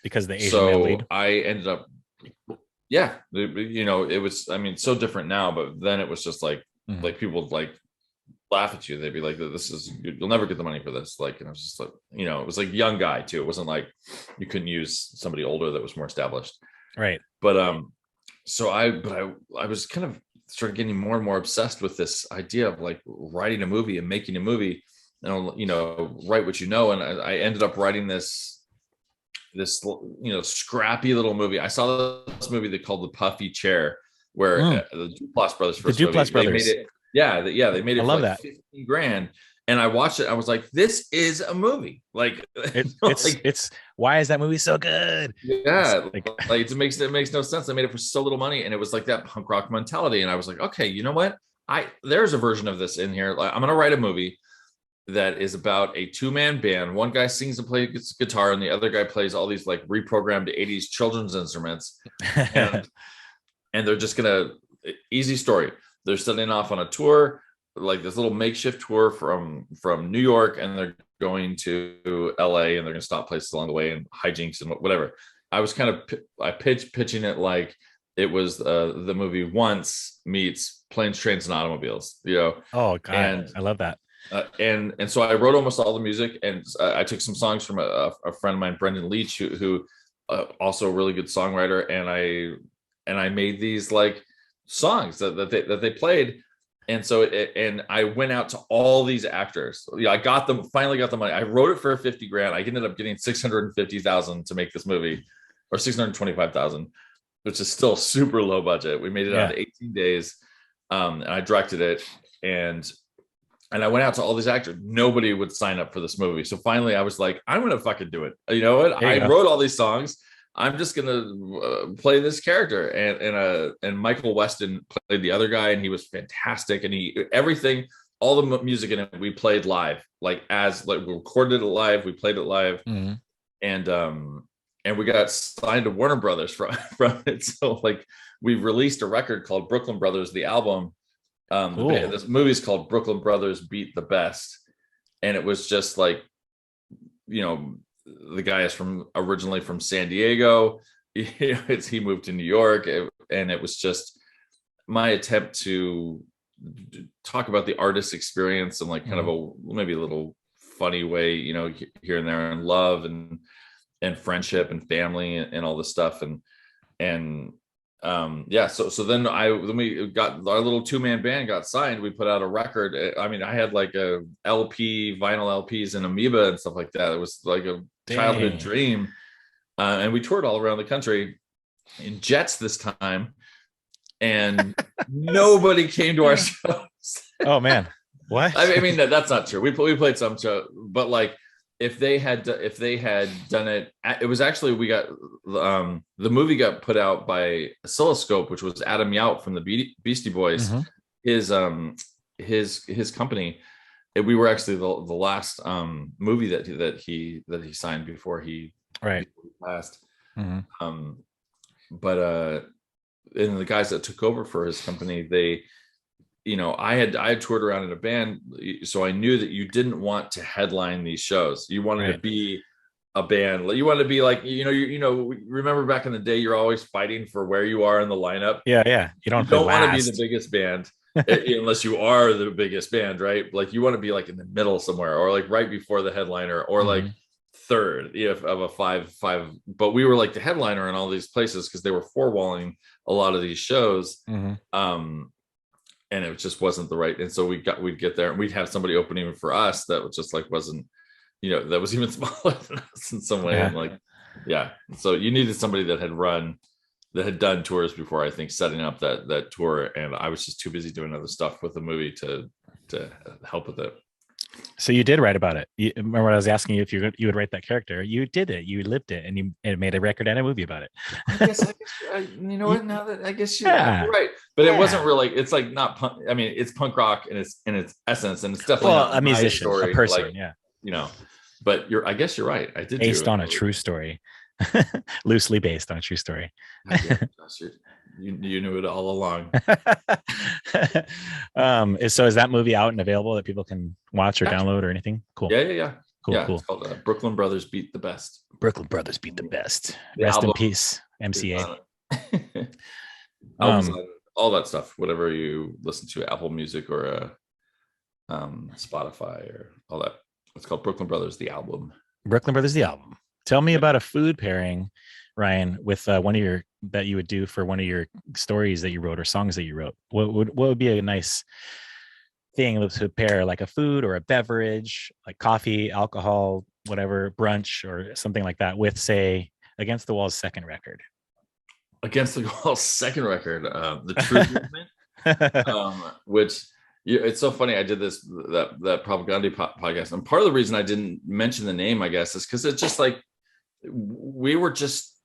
because the Asian male lead. I ended up, it was, so different now, but then it was just like, like people like laugh at you. They'd be like, you'll never get the money for this. Like, and I was just like, it was like young guy too. It wasn't like you couldn't use somebody older that was more established. Right. But, so I was kind of started getting more and more obsessed with this idea of like writing a movie and making a movie, and, write what and I ended up writing this scrappy little movie. I saw this movie they called The Puffy Chair, where the Duplass brothers first movie, brothers. They made it. They made it. I love that. $15,000, and I watched it. I was like, "This is a movie." Like, it's why is that movie so good? Yeah, it makes no sense. They made it for so little money, and it was like that punk rock mentality. And I was like, okay, you know what? There's a version of this in here. Like, I'm gonna write a movie that is about a two-man band. One guy sings and plays guitar, and the other guy plays all these like reprogrammed 80s children's instruments. And they're just gonna, easy story. They're setting off on a tour, like this little makeshift tour from New York, and they're going to LA, and they're gonna stop places along the way, and hijinks and whatever. I was pitching it like it was the movie Once meets Planes, Trains, and Automobiles. Oh God, and I love that. And so I wrote almost all the music, and I took some songs from a friend of mine, Brendan Leach, who also a really good songwriter, and I made these like songs that they played. And so and I went out to all these actors. I finally got the money. I wrote it for $50,000. I ended up getting $650,000 to make this movie, or $625,000, which is still super low budget. We made it out in 18 days. And I directed it, and I went out to all these actors. Nobody would sign up for this movie. So finally I was like, I'm going to fucking do it. You know what? I wrote all these songs. I'm just going to play this character. And Michael Weston played the other guy, and he was fantastic. And all the music in it, we played live, we recorded it live. We played it live. And we got signed to Warner Brothers from it. So like, we released a record called Brooklyn Brothers, the album. Cool. This movie's called Brooklyn Brothers Beat the Best, and it was just like, the guy is originally from San Diego. He moved to New York, and it was just my attempt to talk about the artist experience in like kind of maybe a little funny way, here and there, and love and friendship and family and all this stuff, and so then we got our little two-man band got signed. We put out a record. I had like a vinyl LPs and Amoeba and stuff like that. It was like a childhood dream. And we toured all around the country in jets this time, and nobody came to our shows. Oh man, what? That's not true. We played some show, but like if they had done it, it was actually, we got the movie got put out by Oscilloscope, which was Adam Yout from the Beastie Boys, Mm-hmm. his company. We were actually the last movie that he signed before he passed. Mm-hmm. But and the guys that took over for his company, they, I had toured around in a band, so I knew that you didn't want to headline these shows. You wanted to be a band. You wanted to be like, remember back in the day, you're always fighting for where you are in the lineup. Yeah. You don't want to be the biggest band unless you are the biggest band, right? Like you want to be like in the middle somewhere, or like right before the headliner, or like third of a five. But we were like the headliner in all these places because they were four-walling a lot of these shows. And it just wasn't the right. And so we'd get there and we'd have somebody opening for us that was just like, wasn't, that was even smaller than us in some way. Yeah. And like, yeah. So you needed somebody that had done tours before, I think, setting up that tour. And I was just too busy doing other stuff with the movie to help with it. So you did write about it. You remember when I was asking you if you would write that character? You did it. You lived it, and you made a record and a movie about it. I guess you know what? Now that I guess you're right, but it wasn't really. It's like not punk. I mean, it's punk rock in its essence, and it's definitely not a musician, story, a person. Like, But I guess you're right. I did based on a true story, loosely based on a true story. You knew it all along. So is that movie out and available that people can watch or download or anything? Cool. Yeah. Cool. It's called Brooklyn Brothers Beat the Best. Brooklyn Brothers Beat the Best. Rest in peace, MCA. All that stuff, whatever you listen to, Apple Music or Spotify or all that. It's called Brooklyn Brothers, the album. Brooklyn Brothers, the album. Tell me about a food pairing, Ryan, with one of your that you would do for one of your stories that you wrote or songs that you wrote. What would be a nice thing to pair, like a food or a beverage, like coffee, alcohol, whatever, brunch or something like that, with, say, Against the Wall's second record? Against the Wall's second record, the Truth Movement, which it's so funny. I did that propaganda podcast, and part of the reason I didn't mention the name, I guess, is because it's just like we were just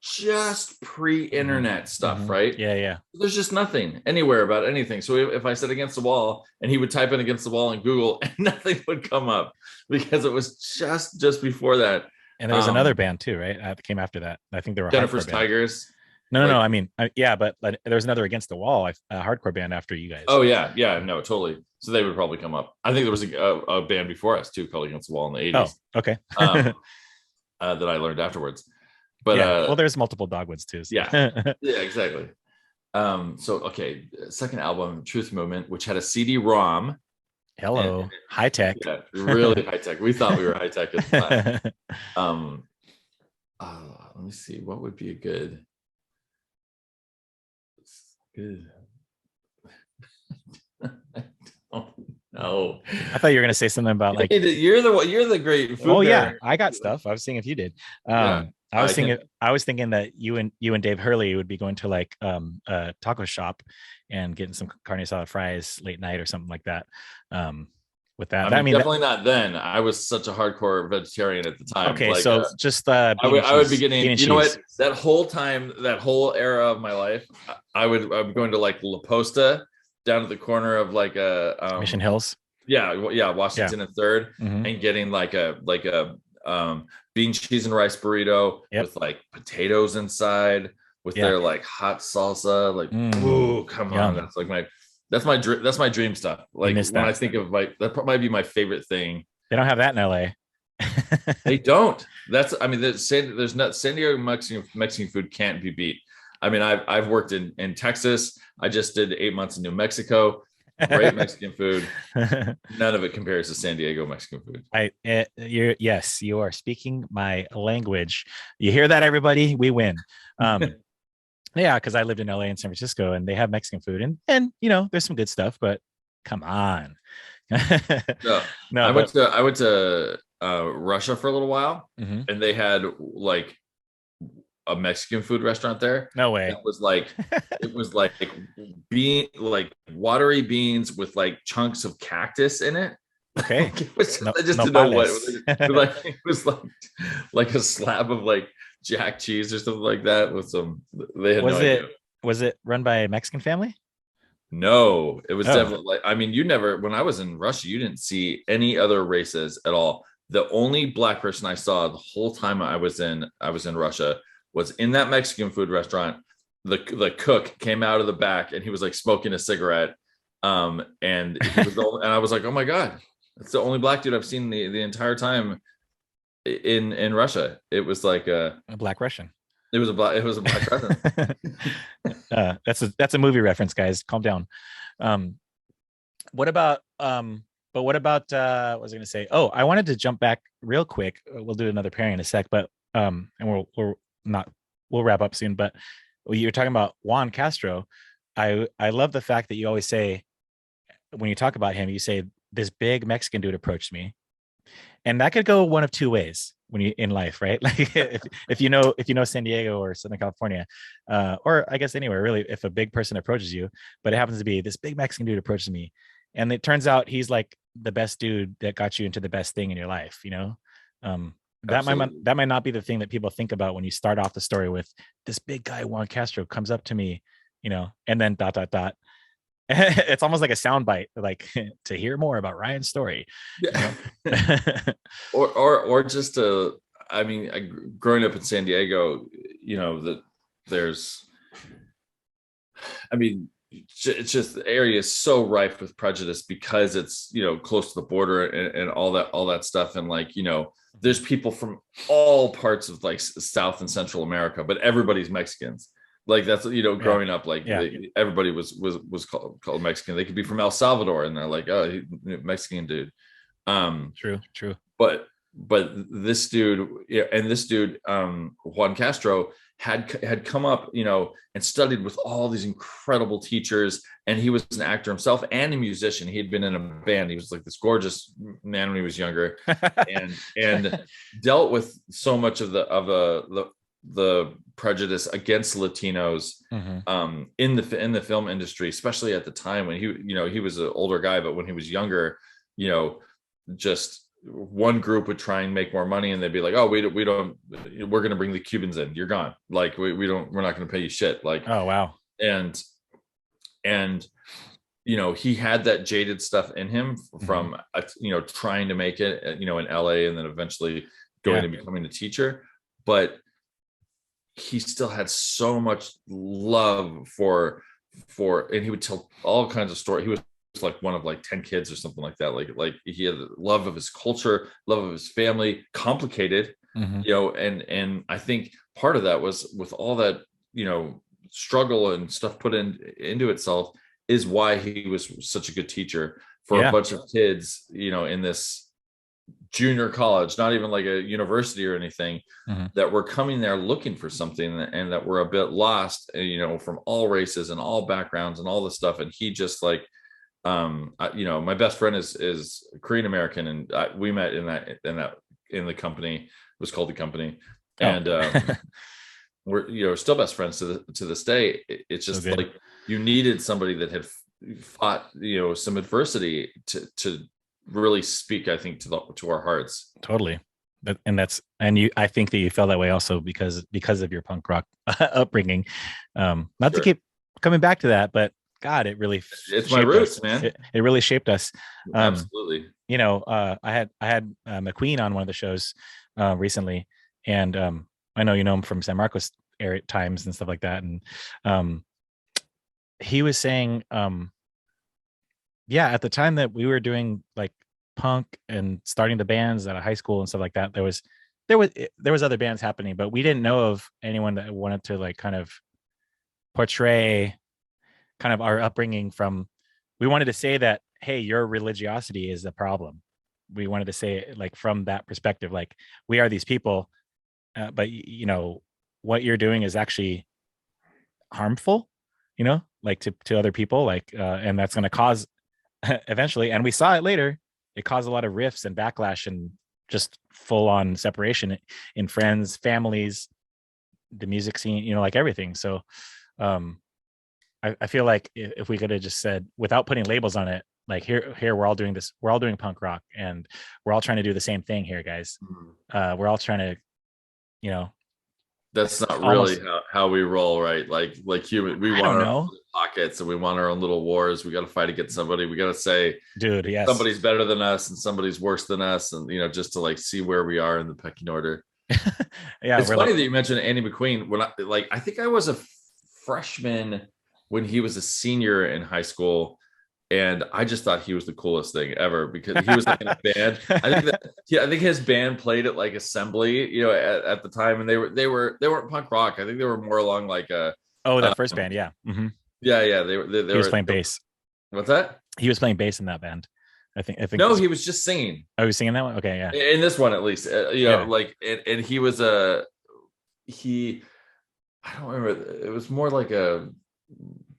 pre-internet stuff, right? Yeah. There's just nothing anywhere about anything. So if I said Against the Wall and he would type in Against the Wall in Google, and nothing would come up because it was just before that. And there was another band too, right? That came after that. I think there were Jennifer's Tigers. No. I mean, but there was another Against the Wall, a hardcore band after you guys. Oh yeah, no, totally. So they would probably come up. I think there was a band before us too called Against the Wall in the 80s. Oh, okay. That I learned afterwards. But well, there's multiple Dogwoods too. So. Yeah, exactly. So second album, Truth Movement, which had a CD-ROM. Hello, high tech. Yeah, really high tech. We thought we were high tech at the time. Let me see, what would be a good. No, I thought you were gonna say something about like you're the great food. Oh yeah, I got stuff. I was seeing if you did. I was thinking that you and Dave Hurley would be going to like a taco shop and getting some carne asada fries late night or something like that. With that, I mean definitely not then. I was such a hardcore vegetarian at the time. Okay, like, so just I would be getting. You know what? That whole era of my life, I would going to like La Posta down to the corner of like a Mission Hills. Yeah, Washington and Third, and getting like a bean, cheese, and rice burrito with like potatoes inside with their like hot salsa. Like, ooh, come on, that's like that's my dream stuff. Like when I think of that might be my favorite thing. They don't have that in LA. They don't. There's not San Diego Mexican food can't be beat. I mean, I've worked in Texas. I just did 8 months in New Mexico. Great Mexican food. None of it compares to San Diego Mexican food. Yes, you are speaking my language. You hear that, everybody? We win. Yeah, because I lived in LA and San Francisco, and they have Mexican food, and there's some good stuff, but come on. No, I went to Russia for a little while, and they had like a Mexican food restaurant there. No way. It was like watery beans with like chunks of cactus in it. Okay. I just didn't know what it was. Like it was like a slab of like jack cheese or something like that with some. They had no idea. Was it run by a Mexican family? No, it was Oh, definitely like, I mean, you never, when I was in Russia, you didn't see any other races at all. The only black person I saw the whole time I was in Russia was in that Mexican food restaurant. The cook came out of the back and he was like smoking a cigarette. And he was and I was like, oh my God, that's the only black dude I've seen the entire time in Russia. It was like a black Russian. It was a black person. That's a movie reference, guys. Calm down. Um, what about what about what was I going to say? Oh, I wanted to jump back real quick. We'll do another pairing in a sec, but and we'll wrap up soon. But you're talking about Juan Castro. I love the fact that you always say, when you talk about him, you say, this big Mexican dude approached me, and that could go one of two ways when you in life, right? Like if you know San Diego or Southern California, or I guess anywhere really, if a big person approaches you, but it happens to be this big Mexican dude approaches me, and it turns out he's like the best dude that got you into the best thing in your life, that might not be the thing that people think about when you start off the story with this big guy Juan Castro comes up to me, and then ... It's almost like a soundbite, like to hear more about Ryan's story. Yeah. or just I mean, growing up in San Diego, that there's, I mean, it's just the area is so rife with prejudice because it's close to the border and all that stuff, and like there's people from all parts of like South and Central America, but everybody's Mexicans. Like that's growing up, like everybody was called Mexican. They could be from El Salvador, and they're like, oh, Mexican dude. True. But this dude, Juan Castro had come up, and studied with all these incredible teachers, and he was an actor himself and a musician. He had been in a band. He was like this gorgeous man when he was younger, and dealt with so much of the prejudice against Latinos in the film industry, especially at the time when he was an older guy, but when he was younger, just one group would try and make more money, and they'd be like, oh, we don't, we're going to bring the Cubans in, you're gone, like we're not going to pay you shit, like, oh wow. And he had that jaded stuff in him from trying to make it in LA, and then eventually going and becoming a teacher, but he still had so much love for, and he would tell all kinds of stories. He was like one of like 10 kids or something like that. Like he had love of his culture, love of his family, complicated, and I think part of that was with all that, struggle and stuff put into itself is why he was such a good teacher for a bunch of kids, in this junior college, not even like a university or anything, that were coming there looking for something, and that were a bit lost, from all races and all backgrounds and all this stuff. And he just like, my best friend is Korean American, and we met in the company. It was called The Company, and we're still best friends to this day. It's just like you needed somebody that had fought some adversity to really speak, I think, to our hearts. Totally. I think that you felt that way also because of your punk rock upbringing. Not to keep coming back to that, but God, it's my roots, man. It really shaped us. Absolutely. I had McQueen on one of the shows recently, and I know you know him from San Marcos area times and stuff like that, and he was saying at the time that we were doing like punk and starting the bands at a high school and stuff like that, there was other bands happening, but we didn't know of anyone that wanted to like kind of portray kind of our upbringing from. We wanted to say that, hey, your religiosity is a problem. We wanted to say it like from that perspective, like we are these people, but what you're doing is actually harmful, like to other people, like and that's going to cause eventually, and we saw it later, it caused a lot of rifts and backlash and just full on separation in friends, families, the music scene, like everything. So I feel like if we could have just said, without putting labels on it, Like here we're all doing this. We're all doing punk rock, and we're all trying to do the same thing here, guys. We're all trying to, you know, That's not almost. really how we roll, right? Like human, we I want don't our own know, pockets and we want our own little wars. We got to fight against somebody. We got to say dude. Yes. somebody's better than us and somebody's worse than us, and just to like see where we are in the pecking order. Yeah, It's we're funny like, that you mentioned Andy McQueen. When I think I was a freshman when he was a senior in high school, and I just thought he was the coolest thing ever because he was like in a band. I think his band played at like Assembly, at the time, and they weren't punk rock. I think they were more along like a oh, that first band, yeah. yeah, they He was were playing bass. what's that? He was playing bass in that band. I think. No, he was just singing. Oh, he was singing that one. Okay, yeah. In this one at least, Yeah. like and he was he I don't remember. It was more like a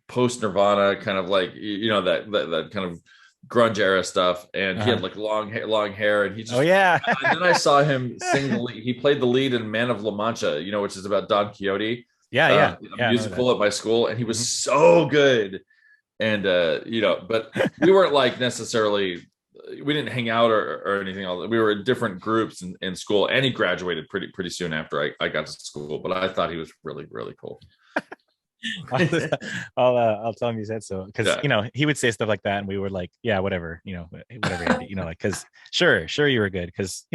post Nirvana kind of like that kind of grunge era stuff, and he had like long hair, and he just yeah. And then I saw him sing the lead. He played the lead in Man of La Mancha, which is about Don Quixote. Yeah, a musical at my school, and he was so good. And but we weren't like necessarily, we didn't hang out or anything. We were in different groups in school, and he graduated pretty soon after I got to school. But I thought he was really, really cool. I'll tell him you said so, because Yeah. he would say stuff like that, and we were like, yeah, whatever, whatever, like, because sure you were good, because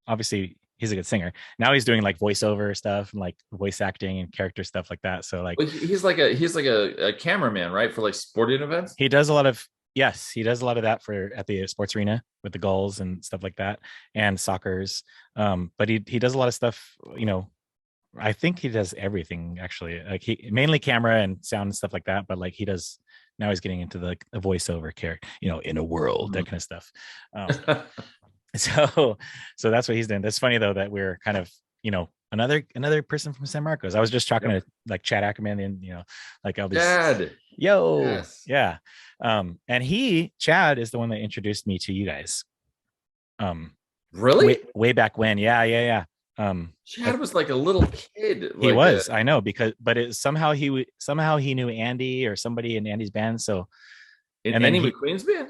obviously he's a good singer. Now he's doing like voiceover stuff and like voice acting and character stuff like that. So like, Well, he's like a cameraman, right, for like sporting events. he does a lot of that for at the sports arena with the goals and stuff like that, and soccer's. But he does a lot of stuff. I think he does everything actually. Like he mainly camera and sound and stuff like that. But like he does now, he's getting into the voiceover character, in a world, that kind of stuff. So that's what he's doing. That's funny though that we're kind of another person from San Marcos. I was just talking to like Chad Ackerman, and like all these. Chad. Yo, yes. Yeah. And Chad is the one that introduced me to you guys. Really? Way back when. Yeah. Chad was like a little kid. He was, I know, but somehow he knew Andy or somebody in Andy's band. So in Andy McQueen's band.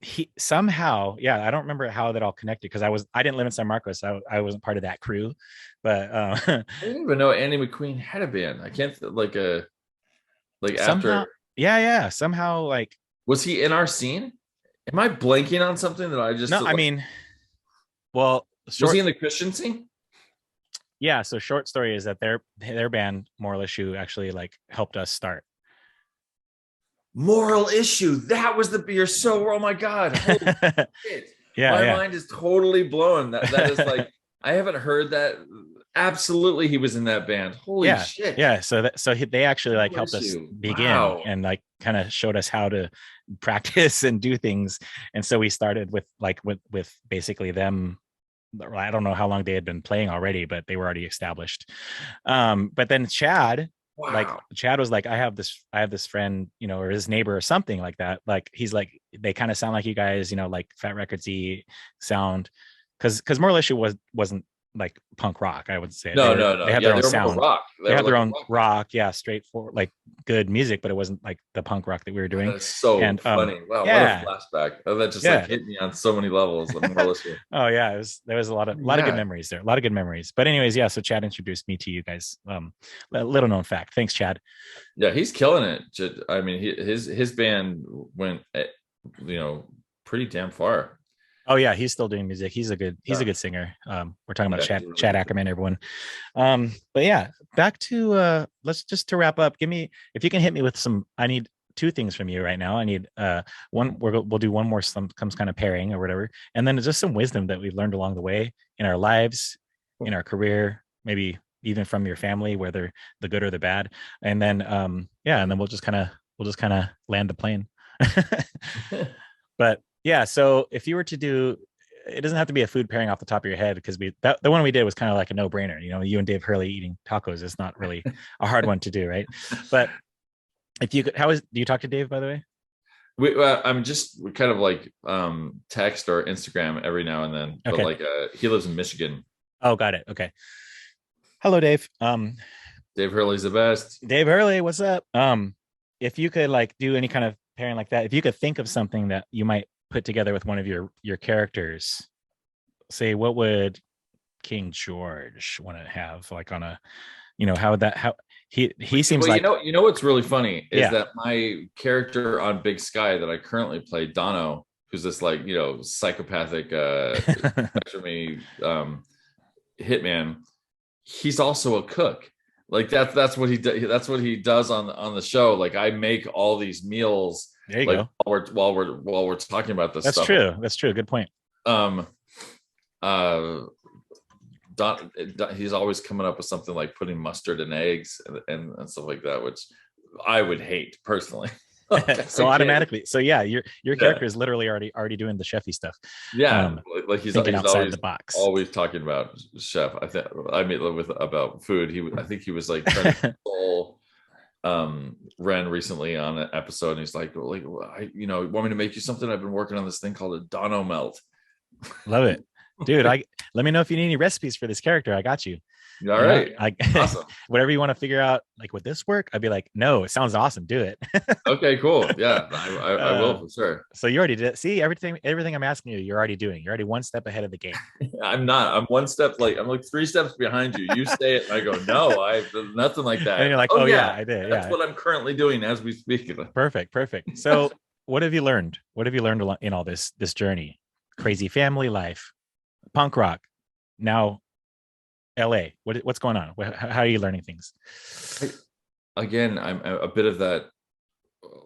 He somehow, I don't remember how that all connected, because I didn't live in San Marcos, so I wasn't part of that crew. But I didn't even know Andy McQueen had a band. I can't somehow, after. Yeah. Somehow, like, was he in our scene? Am I blanking on something that I just? No, I mean, well, was he in the Christian scene? Yeah. So short story is that their band Moral Issue actually like helped us start. Moral Issue. That was you're so, oh my God. Holy shit. My mind is totally blown. That is like, I haven't heard that. Absolutely. He was in that band. Holy shit. Yeah. So they actually like helped us begin and like kind of showed us how to practice and do things. And so we started with basically them. I don't know how long they had been playing already, but they were already established. But then Chad, Chad was like, I have this friend, or his neighbor or something like that. Like, he's like, they kind of sound like you guys, like Fat Records-y sound. Cause Moral Issue wasn't like punk rock, I would say. No. They had their own sound. Rock. They had their own rock. Yeah. Straightforward, like good music, but it wasn't like the punk rock that we were doing. That's so funny. Wow. Yeah. What a flashback. That just like hit me on so many levels. Oh yeah. There was a lot of good memories there. A lot of good memories. But anyways, yeah. So Chad introduced me to you guys. Little known fact. Thanks, Chad. Yeah. He's killing it. I mean, his band went, pretty damn far. Oh yeah, he's still doing music. He's a good singer. We're talking about Chad Ackerman, everyone. But yeah, back to let's just to wrap up. If you can hit me with some. I need two things from you right now. I need one. We'll do one more some kind of pairing or whatever, and then just some wisdom that we've learned along the way in our lives, in our career, maybe even from your family, whether the good or the bad. And then and then we'll just kind of land the plane. But yeah, so if you were to do, it doesn't have to be a food pairing off the top of your head, because the one we did was kind of like a no-brainer. You and Dave Hurley eating tacos is not really a hard one to do, right? But if you could, do you talk to Dave, by the way? I'm just kind of like text or Instagram every now and then. Okay. But like he lives in Michigan. Oh, got it. Okay. Hello, Dave. Dave Hurley's the best. Dave Hurley, what's up? If you could like do any kind of pairing like that, if you could think of something that you might put together with one of your characters, say, what would King George want to have, like, on a, how would that, how he seems Well, like, you know what's really funny is yeah. that my character on Big Sky that I currently play, Dono, who's this like, psychopathic me hitman, he's also a cook. Like that's what he does. That's what he does on the show. Like I make all these meals. There you Like go. while we're talking about this That's stuff. true. That's true. Good point. Um, uh, he's always coming up with something like putting mustard in eggs and stuff like that, which I would hate personally. So automatically, so yeah, your character is literally already doing the chefy stuff. Yeah, like he's outside always the box, always talking about chef. I mean about food. I think he was like trying to console Ren recently on an episode, and he's like want me to make you something? I've been working on this thing called a Dono melt. Love it, dude. Let me know if you need any recipes for this character. I got you. All right. Awesome. Whatever you want to figure out, like, would this work? I'd be like, no, it sounds awesome. Do it. Okay, cool. Yeah, I will for sure. So you already did it. See, everything I'm asking you, you're already doing. You're already one step ahead of the game. I'm not. I'm one step late. I'm like 3 steps behind you. You say it, and I go, no, I nothing like that. And you're like, oh yeah, I did. That's what I'm currently doing as we speak. Perfect. So what have you learned? What have you learned in all this journey? Crazy family life, punk rock, now LA. What's going on? How are you learning things? Again, I'm a bit of that,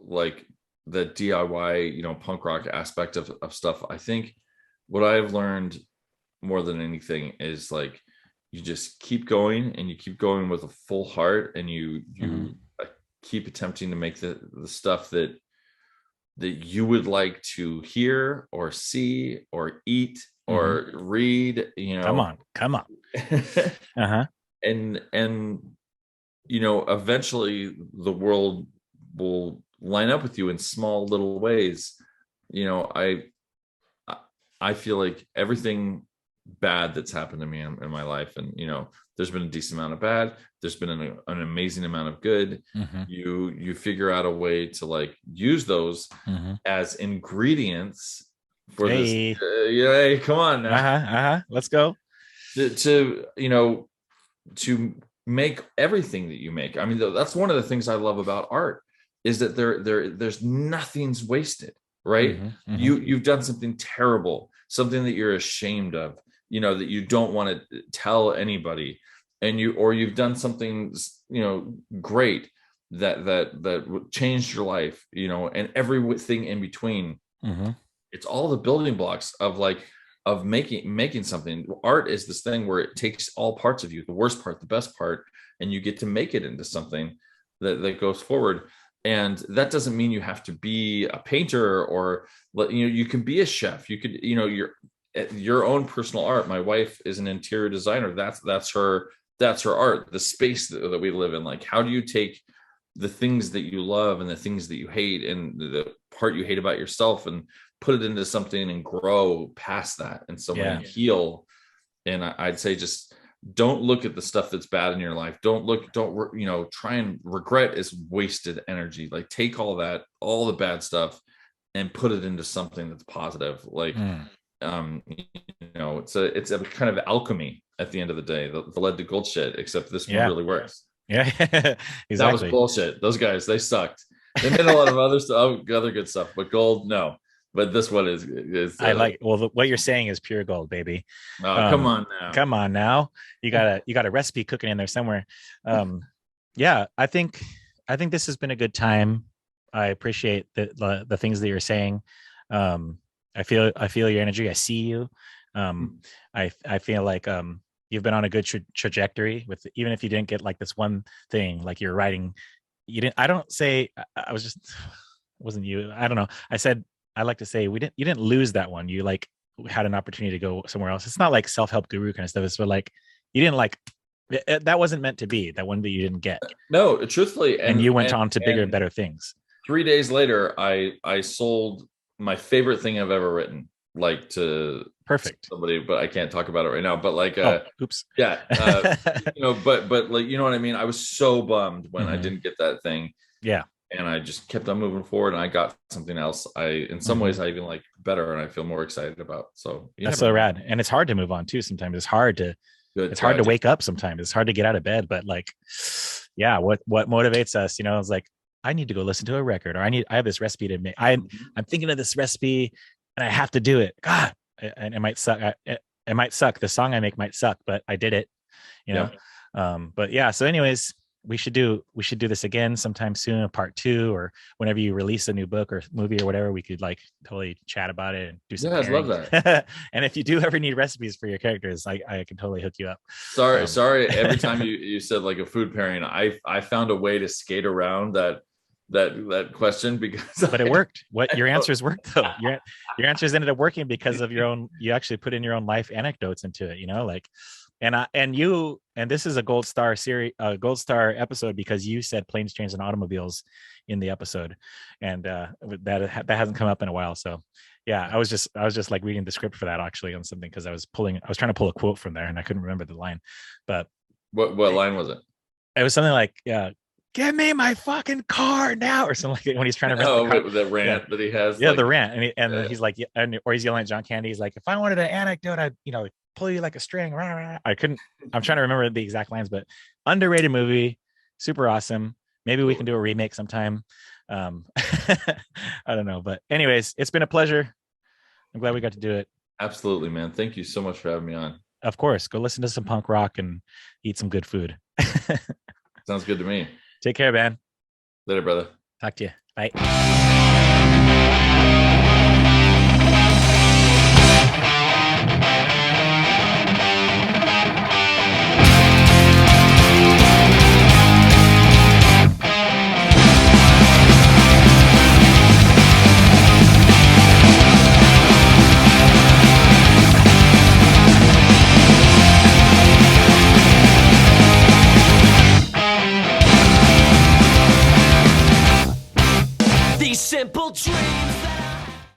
like the DIY, punk rock aspect of stuff. I think what I've learned more than anything is like, you just keep going and you keep going with a full heart, and you keep attempting to make the stuff that you would like to hear or see or eat or read, Come on. Uh-huh. And eventually the world will line up with you in small little ways. I feel like everything bad that's happened to me in my life, and there's been a decent amount of bad, there's been an amazing amount of good. You figure out a way to like use those as ingredients for this. Hey, come on now. Let's go. To make everything that you make. I mean, that's one of the things I love about art, is that there's nothing's wasted, right? You've done something terrible, something that you're ashamed of, that you don't want to tell anybody, and you've done something great that changed your life, and everything in between. It's all the building blocks of making something. Art is this thing where it takes all parts of you, the worst part, the best part, and you get to make it into something that goes forward. And that doesn't mean you have to be a painter, or you can be a chef. You could, your own personal art. My wife is an interior designer. That's her art, the space that we live in. Like, how do you take the things that you love and the things that you hate and the part you hate about yourself and put it into something and grow past that, and someone heal. And I'd say, just don't look at the stuff that's bad in your life. Try and regret is wasted energy. Like, take all the bad stuff and put it into something that's positive. Like, it's a kind of alchemy at the end of the day, the lead to gold shit, except this one really works. Yeah. Exactly. That was bullshit. Those guys, they sucked. They made a lot of other stuff, other good stuff, but gold, no. But this one is I like. Well, what you're saying is pure gold, baby. Oh, come on now. You got a recipe cooking in there somewhere. Yeah, I think this has been a good time. I appreciate the things that you're saying. I feel your energy. I see you. I feel like you've been on a good trajectory with, even if you didn't get like this one thing, like you're writing. You didn't. I don't say. I was just. Wasn't you? I don't know. I said. I like to say you didn't lose that one. You like had an opportunity to go somewhere else. It's not like self-help guru kind of stuff. It's like you didn't like that wasn't meant to be, that one that you didn't get. No, truthfully. And you went on to bigger and better things. 3 days later, I sold my favorite thing I've ever written, like to somebody, but I can't talk about it right now. But like, oops. Yeah. But like, you know what I mean? I was so bummed when I didn't get that thing. Yeah. and I just kept on moving forward, and I got something else in some ways I even like better, and I feel more excited about. So that's so rad. And it's hard to move on too. Sometimes it's hard to wake up. Sometimes it's hard to get out of bed, but like, yeah, what motivates us, it's like, I need to go listen to a record, or I have this recipe to make. I'm thinking of this recipe and I have to do it. God, and it might suck. It might suck. The song I make might suck, but I did it, but yeah. So anyways, we should do this again sometime soon, a part 2, or whenever you release a new book or movie or whatever, we could like totally chat about it and do some. Yeah, I'd love that. And if you do ever need recipes for your characters, I can totally hook you up. Sorry. Every time you said like a food pairing, I found a way to skate around that question because but it worked. Your answers worked though. Your answers ended up working because of you actually put in your own life anecdotes into it, like. And this is a gold star episode because you said planes, trains, and automobiles in the episode, and that hasn't come up in a while. So yeah, I was just like reading the script for that actually on something, because I was trying to pull a quote from there and I couldn't remember the line. But what line was it? It was something like, "Give me my fucking car now," or something like when he's trying to rent the rant that he has. Yeah, like, the rant, and he's like, or he's yelling at John Candy. He's like, "If I wanted an anecdote, I'd pull you like a string." I couldn't. I'm trying to remember the exact lines, but underrated movie, super awesome. Maybe we can do a remake sometime. I don't know, but anyways, it's been a pleasure. I'm glad we got to do it. Absolutely, man. Thank you so much for having me on. Of course, go listen to some punk rock and eat some good food. Sounds good to me. Take care, man. Later, brother. Talk to you. Bye.